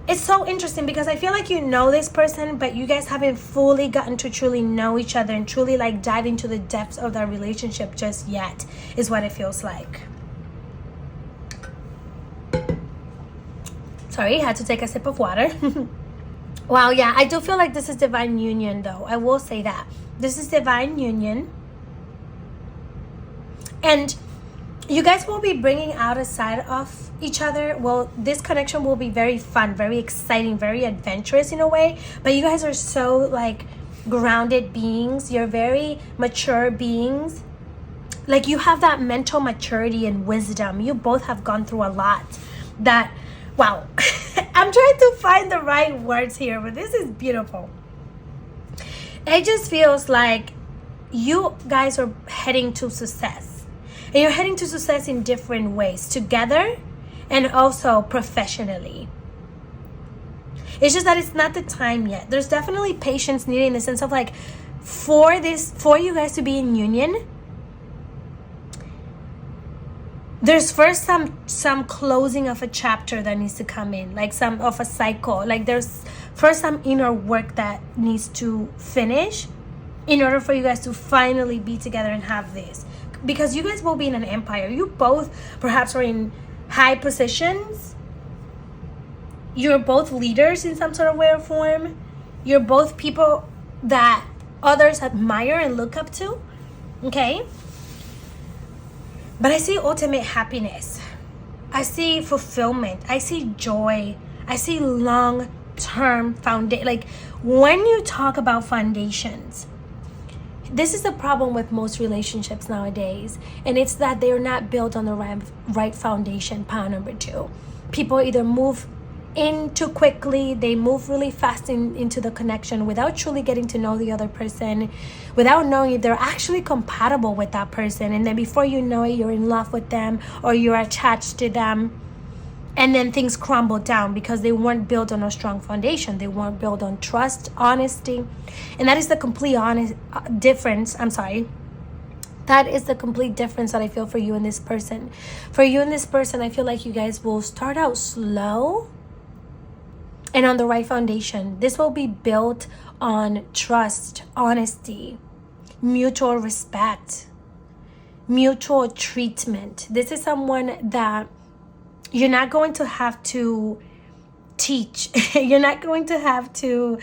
It's so interesting because I feel like you know this person, but you guys haven't fully gotten to truly know each other and truly like dive into the depths of that relationship just yet, is what it feels like. Sorry, I had to take a sip of water. Wow, yeah, I do feel like this is divine union though. I will say that. This is divine union. And you guys will be bringing out a side of each other. Well, this connection will be very fun, very exciting, very adventurous in a way. But you guys are so like grounded beings. You're very mature beings. Like, you have that mental maturity and wisdom. You both have gone through a lot. That, wow. I'm trying to find the right words here, but this is beautiful. It just feels like you guys are heading to success. And you're heading to success in different ways, together and also professionally. It's just that it's not the time yet. There's definitely patience needed in the sense of like, for you guys to be in union, there's first some closing of a chapter that needs to come in, like some of a cycle. Like, there's first some inner work that needs to finish in order for you guys to finally be together and have this. Because you guys will be in an empire. You both perhaps are in high positions. You're both leaders in some sort of way or form. You're both people that others admire and look up to. Okay? But I see ultimate happiness. I see fulfillment. I see joy. I see long-term foundation. Like, when you talk about foundations, this is the problem with most relationships nowadays. And it's that they're not built on the right foundation, pound number 2. People either move in too quickly. They move really fast into the connection without truly getting to know the other person, without knowing if they're actually compatible with that person. And then before you know it, you're in love with them or you're attached to them. And then things crumble down because they weren't built on a strong foundation. They weren't built on trust, honesty. And that is the complete difference. I'm sorry. That is the complete difference that I feel for you and this person. For you and this person, I feel like you guys will start out slow and on the right foundation. This will be built on trust, honesty, mutual respect, mutual treatment. This is someone that you're not going to have to teach. You're not going to have to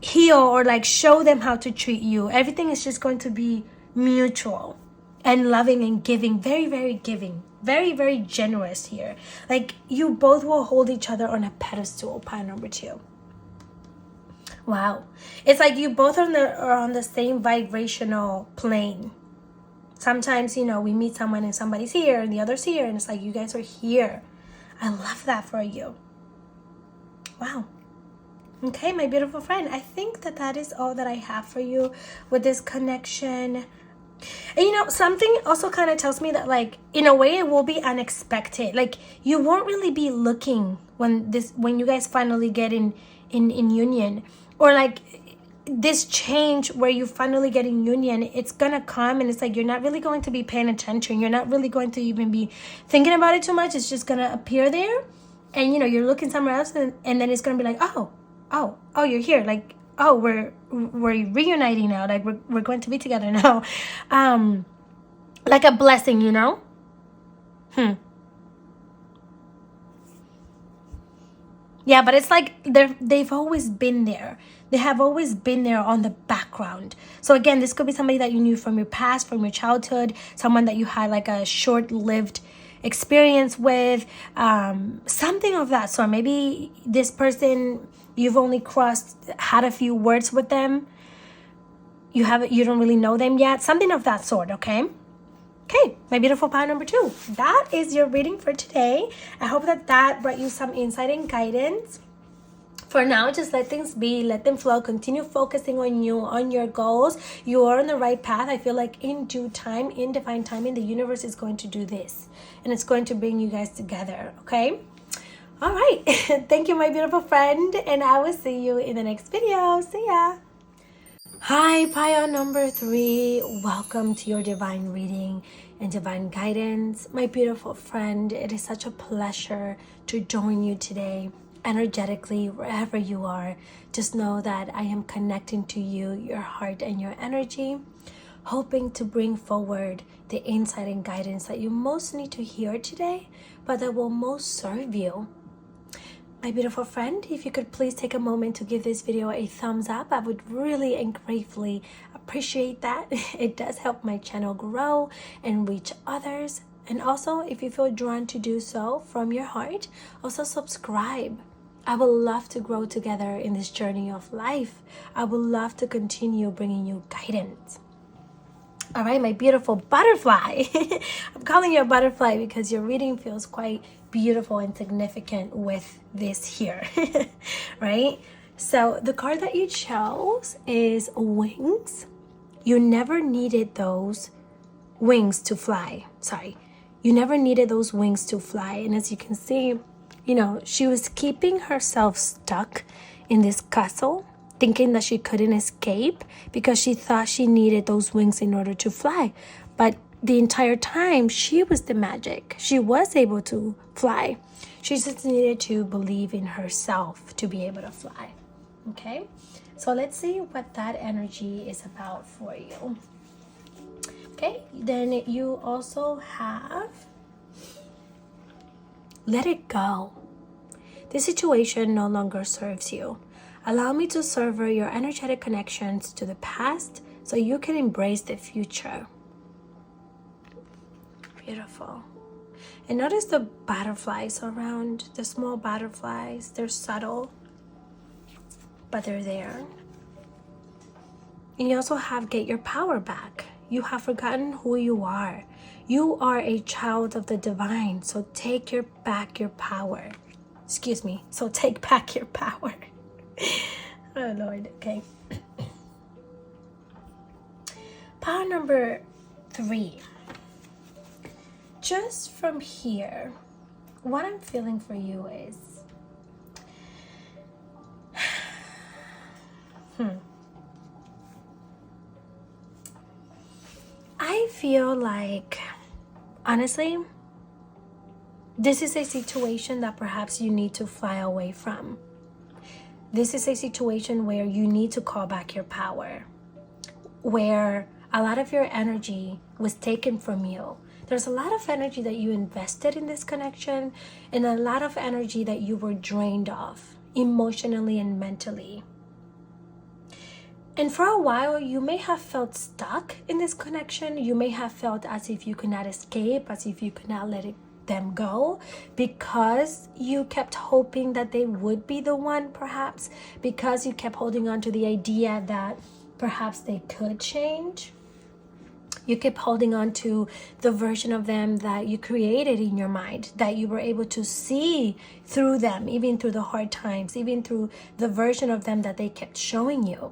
heal or like show them how to treat you. Everything is just going to be mutual and loving and giving. Very, very giving. Very, very generous here. Like, you both will hold each other on a pedestal, pile number 2. Wow. It's like you both are on the same vibrational plane. Sometimes, you know, we meet someone and somebody's here and the other's here, and it's like you guys are here. I love that for you. Wow. Okay, my beautiful friend. I think that is all that I have for you with this connection. And you know, something also kind of tells me that, like, in a way it will be unexpected. Like, you won't really be looking when you guys finally get in union, or like this change where you finally get in union, it's gonna come and it's like you're not really going to be paying attention. You're not really going to even be thinking about it too much. It's just gonna appear there, and you know, you're looking somewhere else, and then it's gonna be like, oh, you're here. Like, oh, we're reuniting now. Like, we're going to be together now. Like a blessing, you know? Yeah, but it's like they've always been there. They have always been there on the background. So again, this could be somebody that you knew from your past, from your childhood, someone that you had like a short-lived experience with, something of that sort. Maybe this person you've only had a few words with them. You don't really know them yet. Something of that sort, okay? Okay, my beautiful pile number 2. That is your reading for today. I hope that brought you some insight and guidance. For now, just let things be, let them flow, continue focusing on you, on your goals. You are on the right path. I feel like in due time, in divine timing, the universe is going to do this. And it's going to bring you guys together, okay? All right. Thank you, my beautiful friend. And I will see you in the next video. See ya. Hi, pile number 3. Welcome to your divine reading and divine guidance. My beautiful friend, it is such a pleasure to join you today. Energetically, wherever you are, just know that I am connecting to you, your heart and your energy, hoping to bring forward the insight and guidance that you most need to hear today, but that will most serve you. My beautiful friend, if you could please take a moment to give this video a thumbs up, I would really and gratefully appreciate that. It does help my channel grow and reach others. And also, if you feel drawn to do so from your heart, also subscribe. I would love to grow together in this journey of life. I would love to continue bringing you guidance. All right, my beautiful butterfly. I'm calling you a butterfly because your reading feels quite beautiful and significant with this here, right? So the card that you chose is wings. You never needed those wings to fly. You never needed those wings to fly. And as you can see, she was keeping herself stuck in this castle, thinking that she couldn't escape because she thought she needed those wings in order to fly. But the entire time, she was the magic. She was able to fly. She just needed to believe in herself to be able to fly. Okay? So let's see what that energy is about for you. Okay? Then you also have let it go. This situation no longer serves you. Allow me to sever your energetic connections to the past so you can embrace the future. Beautiful. And notice the butterflies around, the small butterflies. They're subtle, but they're there. And you also have get your power back. You have forgotten who you are. You are a child of the divine, so take back your power. So take back your power. Oh, Lord. Okay. Power number 3. Just from here, what I'm feeling for you is... I feel like, honestly, this is a situation that perhaps you need to fly away from. This is a situation where you need to call back your power, where a lot of your energy was taken from you. There's a lot of energy that you invested in this connection and a lot of energy that you were drained of emotionally and mentally. And for a while, you may have felt stuck in this connection. You may have felt as if you could not escape, as if you could not let them go, because you kept hoping that they would be the one, perhaps, because you kept holding on to the idea that perhaps they could change. You kept holding on to the version of them that you created in your mind, that you were able to see through them, even through the hard times, even through the version of them that they kept showing you.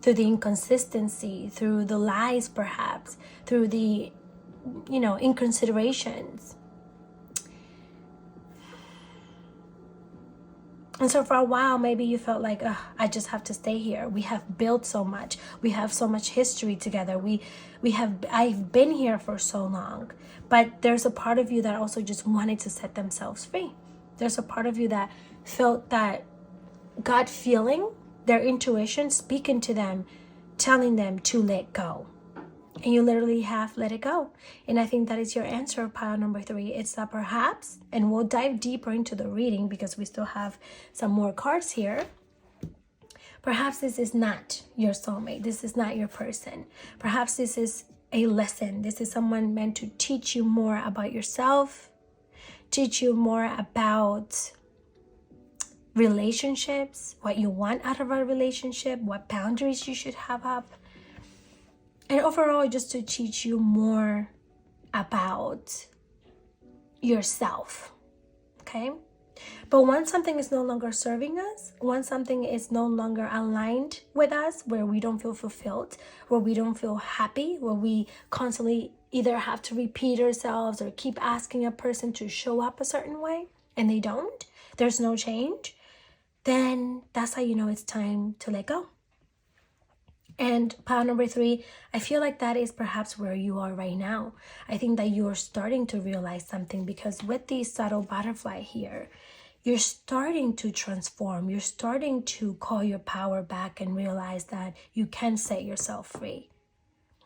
Through the inconsistency, through the lies perhaps, through the, inconsiderations. And so for a while, maybe you felt like, I just have to stay here. We have built so much. We have so much history together. I've been here for so long. But there's a part of you that also just wanted to set themselves free. There's a part of you that felt that gut feeling, their intuition speaking to them, telling them to let go. And you literally have let it go. And I think that is your answer, pile number 3. It's that perhaps, and we'll dive deeper into the reading because we still have some more cards here. Perhaps this is not your soulmate. This is not your person. Perhaps this is a lesson. This is someone meant to teach you more about yourself, teach you more about relationships, what you want out of a relationship, what boundaries you should have up, and overall just to teach you more about yourself. Okay? But once something is no longer serving us, once something is no longer aligned with us, where we don't feel fulfilled, where we don't feel happy, where we constantly either have to repeat ourselves or keep asking a person to show up a certain way and they don't, there's no change, then that's how you know it's time to let go. And pile number 3, I feel like that is perhaps where you are right now. I think that you are starting to realize something, because with the subtle butterfly here, you're starting to transform. You're starting to call your power back and realize that you can set yourself free.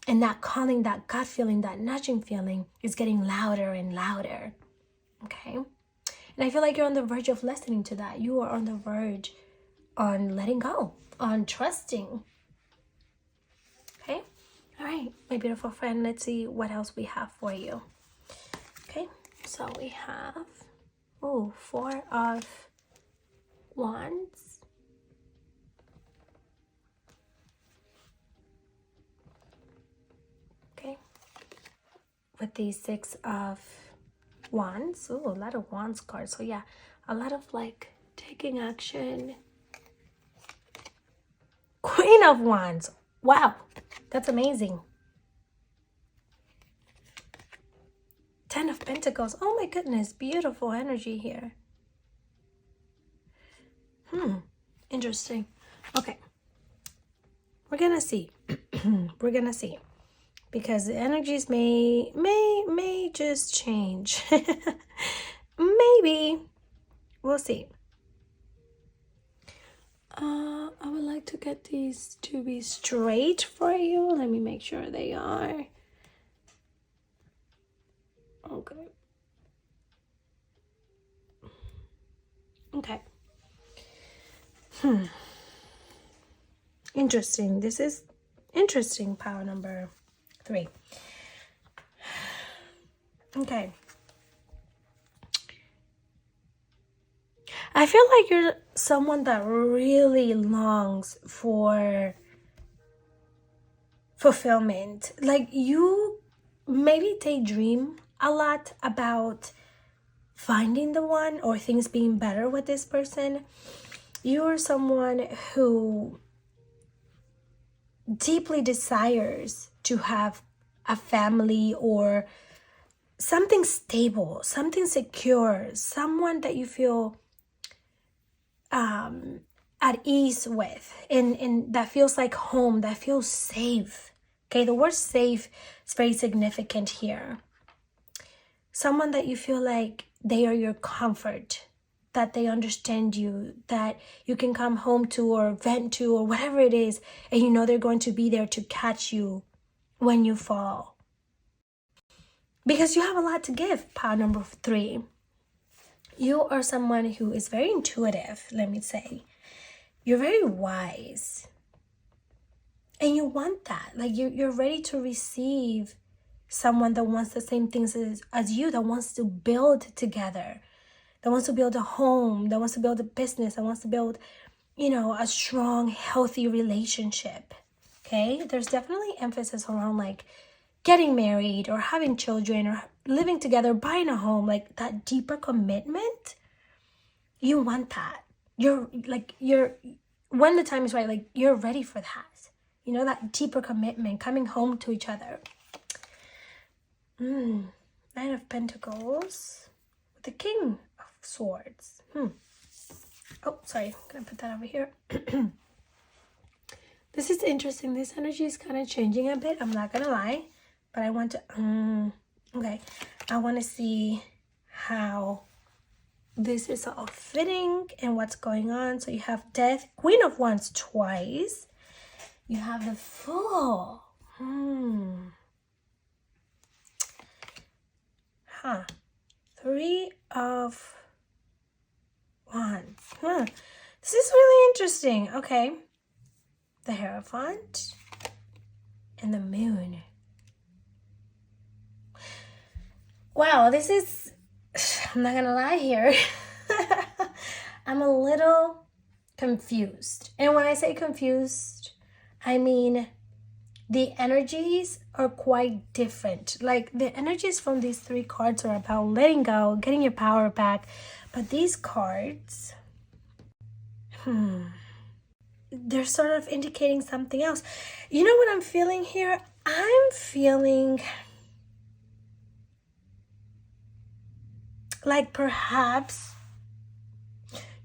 And that calling, that gut feeling, that nudging feeling is getting louder and louder. Okay? And I feel like you're on the verge of listening to that. You are on the verge on letting go, on trusting. Okay? All right, my beautiful friend, let's see what else we have for you. Okay, so we have, 4 of Wands. Okay. With the Six of Wands. Oh, a lot of Wands cards. So yeah, a lot of like taking action. Queen of Wands. Wow, that's amazing. Ten of Pentacles. Oh my goodness, beautiful energy here. Interesting. Okay, we're gonna see. We're gonna see, because the energies may just change. Maybe. We'll see. I would like to get these to be straight for you. Let me make sure they are. Okay. Okay. Interesting. This is interesting, power number 3. Okay. I feel like you're someone that really longs for fulfillment. Like you maybe daydream a lot about finding the one or things being better with this person. You're someone who deeply desires to have a family or something stable, something secure, someone that you feel at ease with, and that feels like home, that feels safe. Okay, the word safe is very significant here. Someone that you feel like they are your comfort, that they understand you, that you can come home to or vent to or whatever it is, and you know they're going to be there to catch you when you fall. Because you have a lot to give, power number 3. You are someone who is very intuitive, let me say. You're very wise. And you want that. Like you're ready to receive someone that wants the same things as you, that wants to build together, that wants to build a home, that wants to build a business, that wants to build, a strong, healthy relationship. Okay? There's definitely emphasis around like getting married or having children or living together, buying a home, like that deeper commitment. You want that. You're when the time is right, like you're ready for that. That deeper commitment, coming home to each other. 9 of Pentacles with the King of Swords. Oh, sorry. I'm going to put that over here. This is interesting. This energy is kind of changing a bit. I'm not going to lie. But I want to... okay. I want to see how this is all fitting and what's going on. So you have Death. Queen of Wands twice. You have the Fool. 3 of Wands. This is really interesting. Okay. The Hierophant and the Moon. Wow, this is... I'm not gonna lie here. I'm a little confused. And when I say confused, I mean the energies are quite different. Like the energies from these 3 cards are about letting go, getting your power back. But these cards, they're sort of indicating something else. You know what I'm feeling here? I'm feeling like perhaps,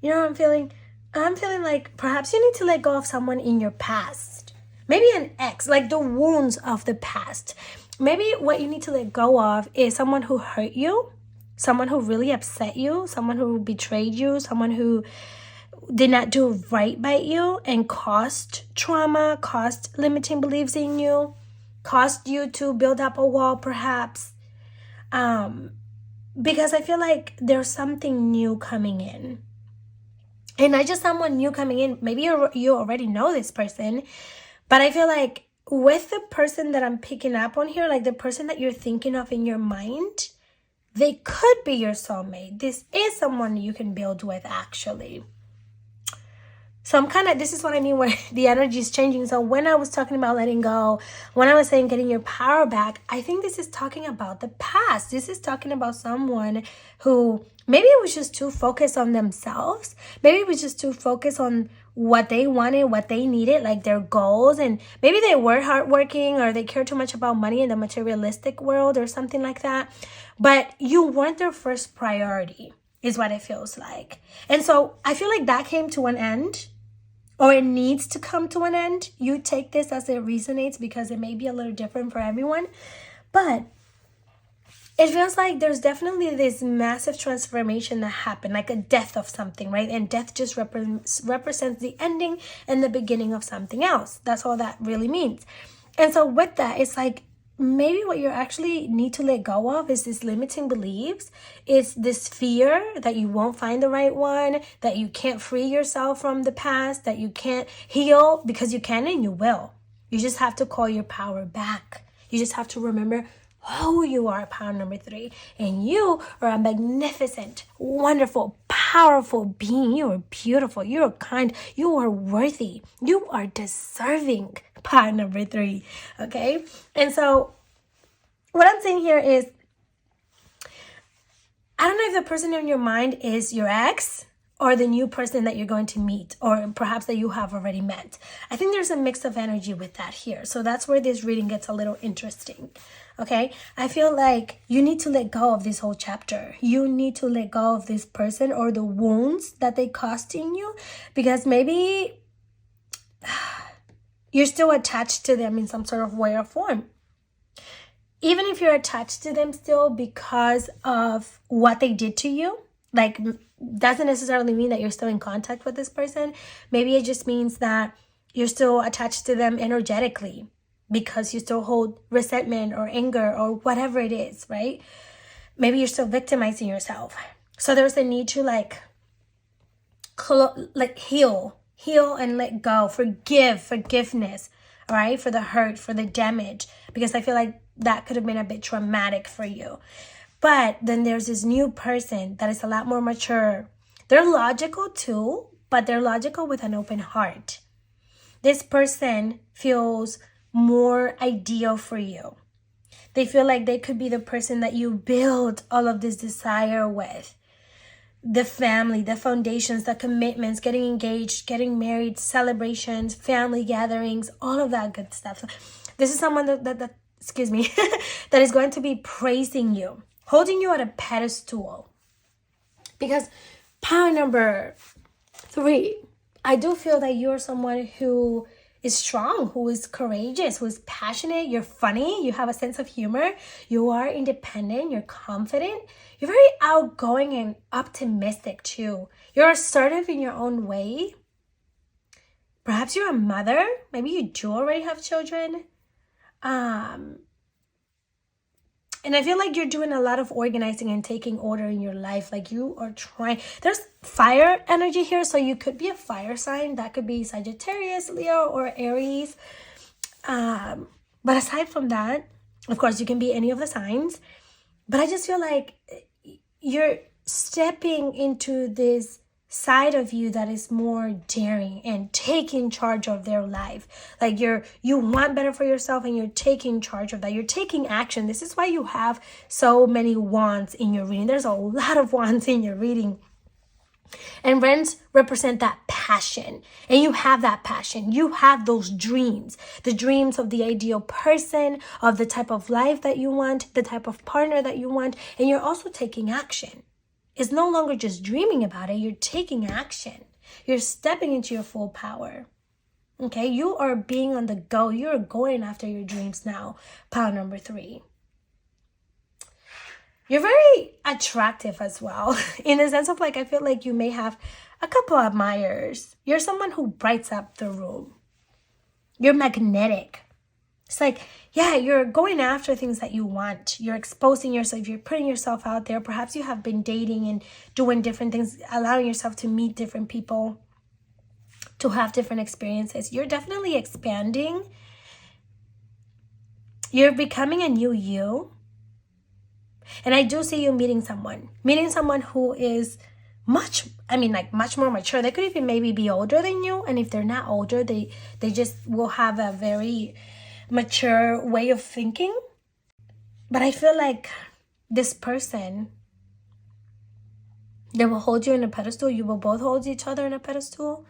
what I'm feeling? I'm feeling like perhaps you need to let go of someone in your past. Maybe an ex, like the wounds of the past. Maybe what you need to let go of is someone who hurt you, someone who really upset you, someone who betrayed you, someone who did not do right by you and caused trauma, caused limiting beliefs in you, caused you to build up a wall perhaps. Because I feel like there's something new coming in. And not just someone new coming in. Maybe you already know this person. But I feel like with the person that I'm picking up on here, like the person that you're thinking of in your mind, they could be your soulmate. This is someone you can build with, actually. So I'm kind of, this is what I mean where the energy is changing. So when I was talking about letting go, when I was saying getting your power back, I think this is talking about the past. This is talking about someone who maybe it was just too focused on themselves. Maybe it was just too focused on what they wanted, what they needed, like their goals. And maybe they were hardworking or they care too much about money in the materialistic world or something like that. But you weren't their first priority, is what it feels like. And so I feel like that came to an end, or it needs to come to an end. You take this as it resonates because it may be a little different for everyone. But it feels like there's definitely this massive transformation that happened, like a death of something, right? And death just represents the ending and the beginning of something else. That's all that really means. And so with that, it's like maybe what you actually need to let go of is this limiting beliefs. It's this fear that you won't find the right one, that you can't free yourself from the past, that you can't heal, because you can and you will. You just have to call your power back. You just have to remember who you are, power number 3. And you are a magnificent, wonderful, powerful being. You are beautiful. You are kind. You are worthy. You are deserving, power number 3. Okay? And so what I'm saying here is, I don't know if the person in your mind is your ex or the new person that you're going to meet, or perhaps that you have already met. I think there's a mix of energy with that here. So that's where this reading gets a little interesting. Okay? I feel like you need to let go of this whole chapter. You need to let go of this person or the wounds that they caused in you, because maybe you're still attached to them in some sort of way or form. Even if you're attached to them still because of what they did to you, like, doesn't necessarily mean that you're still in contact with this person. Maybe it just means that you're still attached to them energetically because you still hold resentment or anger or whatever it is, right? Maybe you're still victimizing yourself. So there's a need to heal and let go, forgiveness, all right, for the hurt, for the damage, because I feel like that could have been a bit traumatic for you. But then there's this new person that is a lot more mature. They're logical too, but they're logical with an open heart. This person feels more ideal for you. They feel like they could be the person that you build all of this desire with. The family, the foundations, the commitments, getting engaged, getting married, celebrations, family gatherings, all of that good stuff. So this is someone that that is going to be praising you, holding you at a pedestal. Because power number 3, I do feel that you're someone who is strong, who is courageous, who is passionate. You're funny. You have a sense of humor. You are independent. You're confident. You're very outgoing and optimistic too. You're assertive in your own way. Perhaps you're a mother. Maybe you do already have children. And I feel like you're doing a lot of organizing and taking order in your life. Like you are trying. There's fire energy here. So you could be a fire sign. That could be Sagittarius, Leo, or Aries. But aside from that, of course, you can be any of the signs. But I just feel like you're stepping into this side of you that is more daring and taking charge of their life. Like you want better for yourself and you're taking charge of that. You're taking action. This is why you have so many wands in your reading. There's a lot of wands in your reading. And wands represent that passion. And you have that passion. You have those dreams. The dreams of the ideal person, of the type of life that you want, the type of partner that you want. And you're also taking action. It's no longer just dreaming about it. You're taking action. You're stepping into your full power. Okay? You are being on the go. You're going after your dreams now. Power number 3. You're very attractive as well. In the sense of I feel like you may have a couple of admirers. You're someone who brights up the room. You're magnetic. It's you're going after things that you want. You're exposing yourself. You're putting yourself out there. Perhaps you have been dating and doing different things, allowing yourself to meet different people, to have different experiences. You're definitely expanding. You're becoming a new you. And I do see you meeting someone who is much more mature. They could even maybe be older than you, and if they're not older, they just will have a very mature way of thinking. But I feel like this person, they will hold you in a pedestal. You will both hold each other in a pedestal.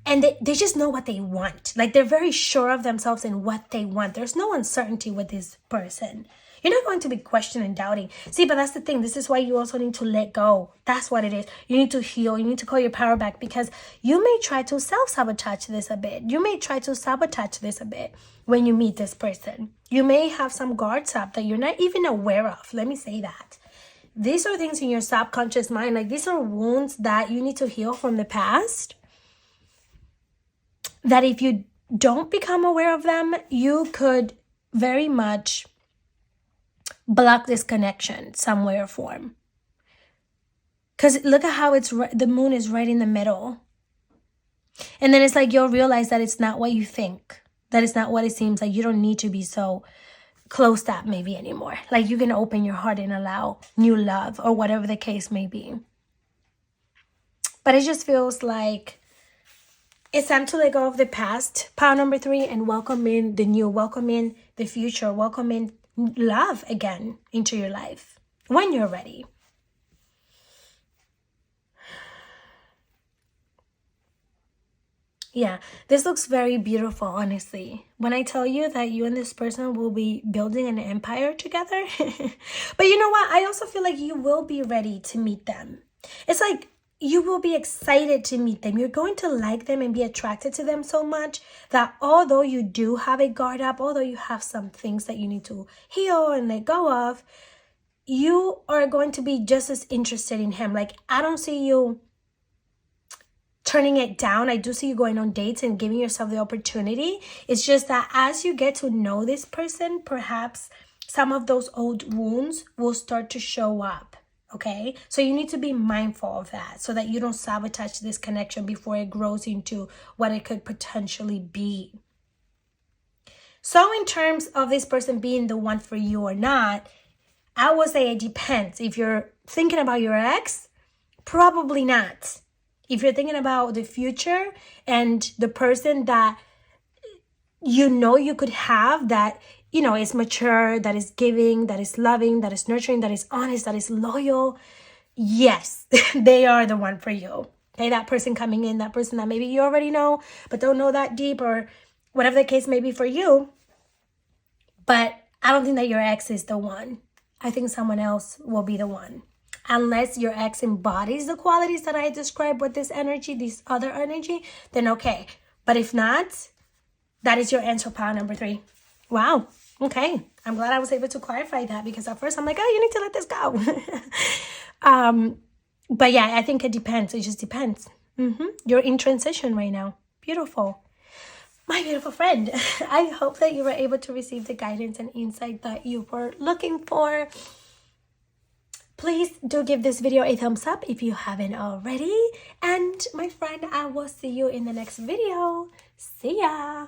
And they just know what they want. Like, they're very sure of themselves and what they want. There's no uncertainty with this person. You're not going to be questioning and doubting. See, but that's the thing. This is why you also need to let go. That's what it is. You need to heal. You need to call your power back, because you may try to self-sabotage this a bit. You may try to sabotage this a bit when you meet this person. You may have some guards up that you're not even aware of. Let me say that. These are things in your subconscious mind. Like, these are wounds that you need to heal from the past. That if you don't become aware of them, you could very much block this connection some way or form. Because look at how the moon is right in the middle. And then it's like you'll realize that it's not what you think. That it's not what it seems like. You don't need to be so closed up maybe anymore. Like, you can open your heart and allow new love, or whatever the case may be. But it just feels like it's time to let go of the past, pile number 3, and welcome in the new, welcome in the future, welcome in love again into your life when you're ready. Yeah, this looks very beautiful, honestly. When I tell you that you and this person will be building an empire together. But you know what? I also feel like you will be ready to meet them. It's like you will be excited to meet them. You're going to like them and be attracted to them so much that although you do have a guard up, although you have some things that you need to heal and let go of, you are going to be just as interested in him. Like, I don't see you turning it down. I do see you going on dates and giving yourself the opportunity. It's just that as you get to know this person, perhaps some of those old wounds will start to show up. Okay, so you need to be mindful of that so that you don't sabotage this connection before it grows into what it could potentially be. So in terms of this person being the one for you or not, I would say it depends. If you're thinking about your ex, probably not. If you're thinking about the future and the person that you know you could have, that you know is mature, that is giving, that is loving, that is nurturing, that is honest, that is loyal, yes, they are the one for you. Okay, that person coming in, that person that maybe you already know but don't know that deep, or whatever the case may be for you. But I don't think that your ex is the one. I think someone else will be the one. Unless your ex embodies the qualities that I described with this energy, this other energy, then okay. But if not, that is your answer, pile number 3. Wow. Okay. I'm glad I was able to clarify that, because at first I'm like, oh, you need to let this go. But yeah, I think it depends. It just depends. You're in transition right now. Beautiful. My beautiful friend, I hope that you were able to receive the guidance and insight that you were looking for. Please do give this video a thumbs up if you haven't already. And my friend, I will see you in the next video. See ya.